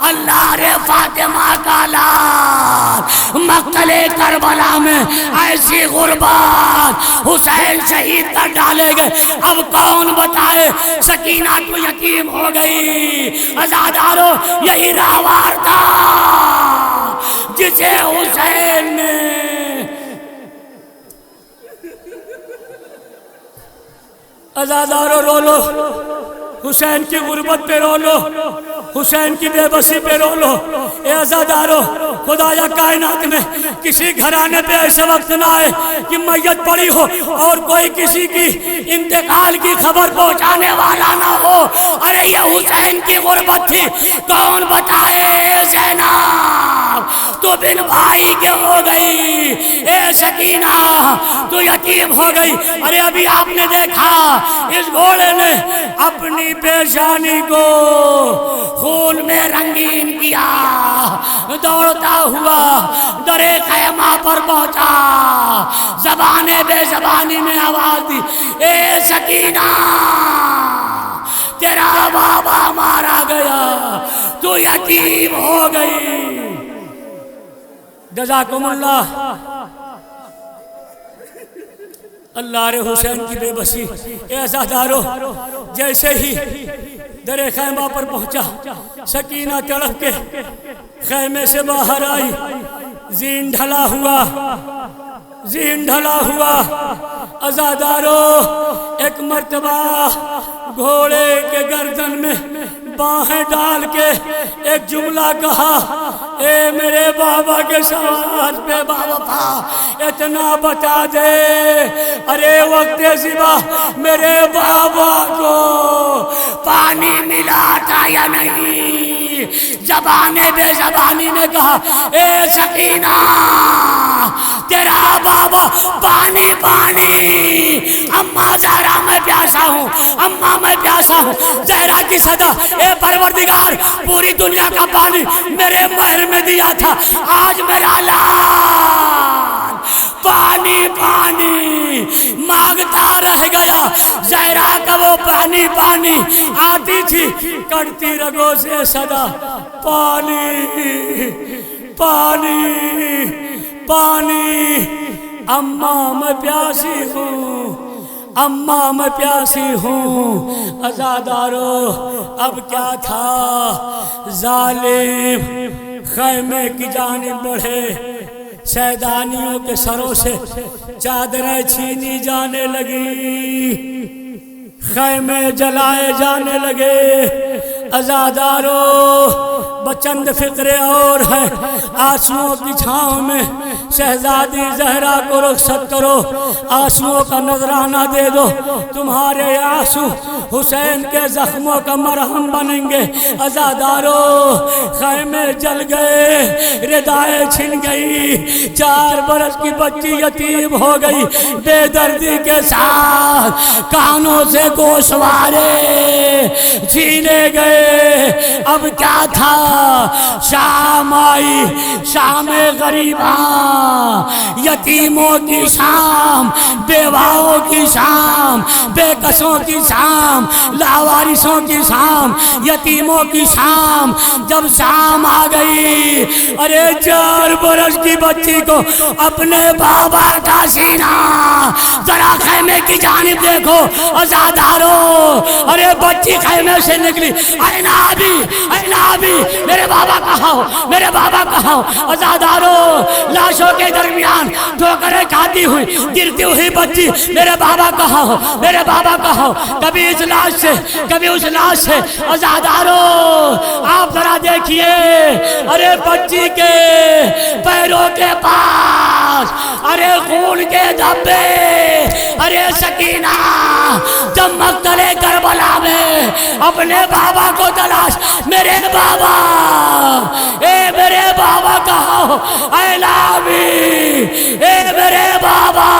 اللہ رے فاطمہ کا لال مقتل کربلا میں ایسی غربت، حسین شہید کر ڈالے گئے۔ اب کون بتائے؟ سکینہ تو یتیم ہو گئی۔ عزادارو، یہی راوار تھا جسے حسین نے عزادارو رو لو، حسین کی غربت پہ رو لو، حسین کی بے بسی پہ رو لو۔ اے عزادارو، خدایا کائنات میں کسی گھرانے پہ ایسے وقت نہ آئے کہ میت پڑی ہو اور کوئی کسی کی انتقال کی خبر پہنچانے والا نہ ہو۔ ارے یہ حسین کی غربت تھی، کون بتائے؟ زینب تو بن بھائی کے ہو گئی، اے سکینہ تو یتیم ہو گئی۔ ارے ابھی آپ نے دیکھا اس گھوڑے نے اپنی پیشانی کو خون میں رنگین کیا، دوڑتا ہوا درے خیمہ پر پہنچا، زبان بے زبانی میں آواز دی، اے سکینہ تیرا بابا مارا گیا، تو یتیم ہو گئی۔ جزاکم اللہ۔ اللہ رے حسین کی بے بسی۔ اے عزادارو، جیسے ہی در خیمہ پر پہنچا، سکینہ تڑپ کے خیمے سے باہر آئی، زین ڈھلا ہوا، زین ڈھلا ہوا۔ عزادارو، ایک مرتبہ گھوڑے کے گردن میں باہیں ڈال کے ایک جملہ کہا، اے میرے بابا کے سوال پہ بابا اتنا بتا دے، ارے وقت زبا میرے بابا کو پانی ملا تھا یا نہیں؟ زبان بے زبانی میں کہا، اے سکینہ تیرا بابا پانی پانی، اماں زہرا میں پیاسا ہوں، اماں میں پیاسا ہوں۔ زہرا کی صدا، اے پروردگار پوری دنیا کا پانی میرے مہر میں دیا تھا، آج میرا لال پانی پانی مانگتا رہ گیا۔ زہرا کا وہ پانی پانی آتی تھی، کٹتی رگوں سے صدا، پانی پانی پانی، اماں میں پیاسی ہوں، اماں میں پیاسی ہوں۔ عزادارو اب کیا تھا، ظالم خیمے کی جانب بڑھے، سیدانیوں کے سروں سے چادریں چھینی جانے لگی، خیمے جلائے جانے لگے۔ عزادارو بچند فکرے اور ہے، آنسوؤں کی چھاؤں میں شہزادی زہرا کو رخصت کرو، آنسوؤں کا نذرانہ دے دو، تمہارے آنسو حسین کے زخموں کا مرہم بنیں گے۔ عزادارو خیمے جل گئے، ردائیں چھن گئی، 4 برس کی بچی یتیم ہو گئی، بے دردی کے ساتھ کانوں سے گوشوارے چھینے گئے۔ اب کیا تھا، شام آئی، شام غریباں، یتیموں کی شام، بیواؤں کی شام، بے کسوں کی شام، لاوارثوں کی شام، یتیموں کی شام۔ جب شام آ گئی، ارے 4 برس کی بچی کو اپنے بابا کا سینہ، ذرا خیمے کی جانب دیکھو عزادارو، ارے بچی خیمے سے نکلی، اے نابی اے نابی، میرے بابا کہاں ہو، میرے بابا کہاں ہو؟ عزادارو لاشوں کے درمیان ٹھوکریں کھاتی ہوئی گرتی ہوئی بچی، میرے بابا کہاں ہو، میرے بابا کہاں ہو؟ کبھی اس لاش سے کبھی اس لاش سے۔ عزادارو آپ ذرا دیکھیے، ارے بچی کے پیروں کے پاس ارے خون کے دھبے، ارے سکینہ جب مقتل کربلا میں اپنے بابا کو تلاش، میرے بابا، اے میرے بابا کہاں ہو؟ اے نابی، اے میرے بابا۔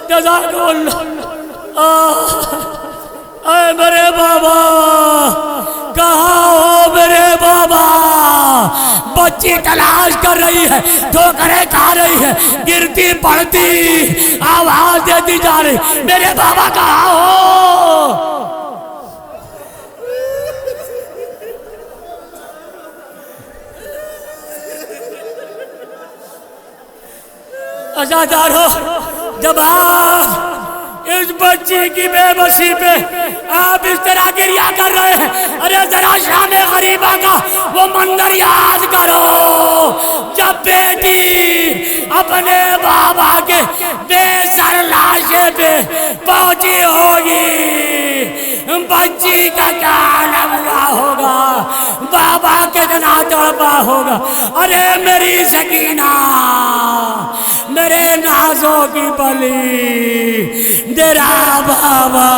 جزاک اللہ، اے میرے بابا کہاں ہو میرے بابا؟ بچی تلاش کر رہی ہے، ٹھوکریں کھا رہی ہے، گرتی پڑتی آواز دیتی جا رہی، میرے بابا کہاں ہو؟ عزادارو جب آپ اس بچی کی بے بسی پہ آپ اس طرح گریہ کر رہے ہیں، ارے ذرا شام غریبہ کا وہ منظر یاد کرو جب بیٹی اپنے بابا کے بے سر لاشے پہ پہنچی ہوگی، بچی کا کیا حال ہوا ہوگا، بابا کتنا تڑپا ہوگا۔ ارے میری سکینہ، میرے نازوں کی پلی، تیرا بابا۔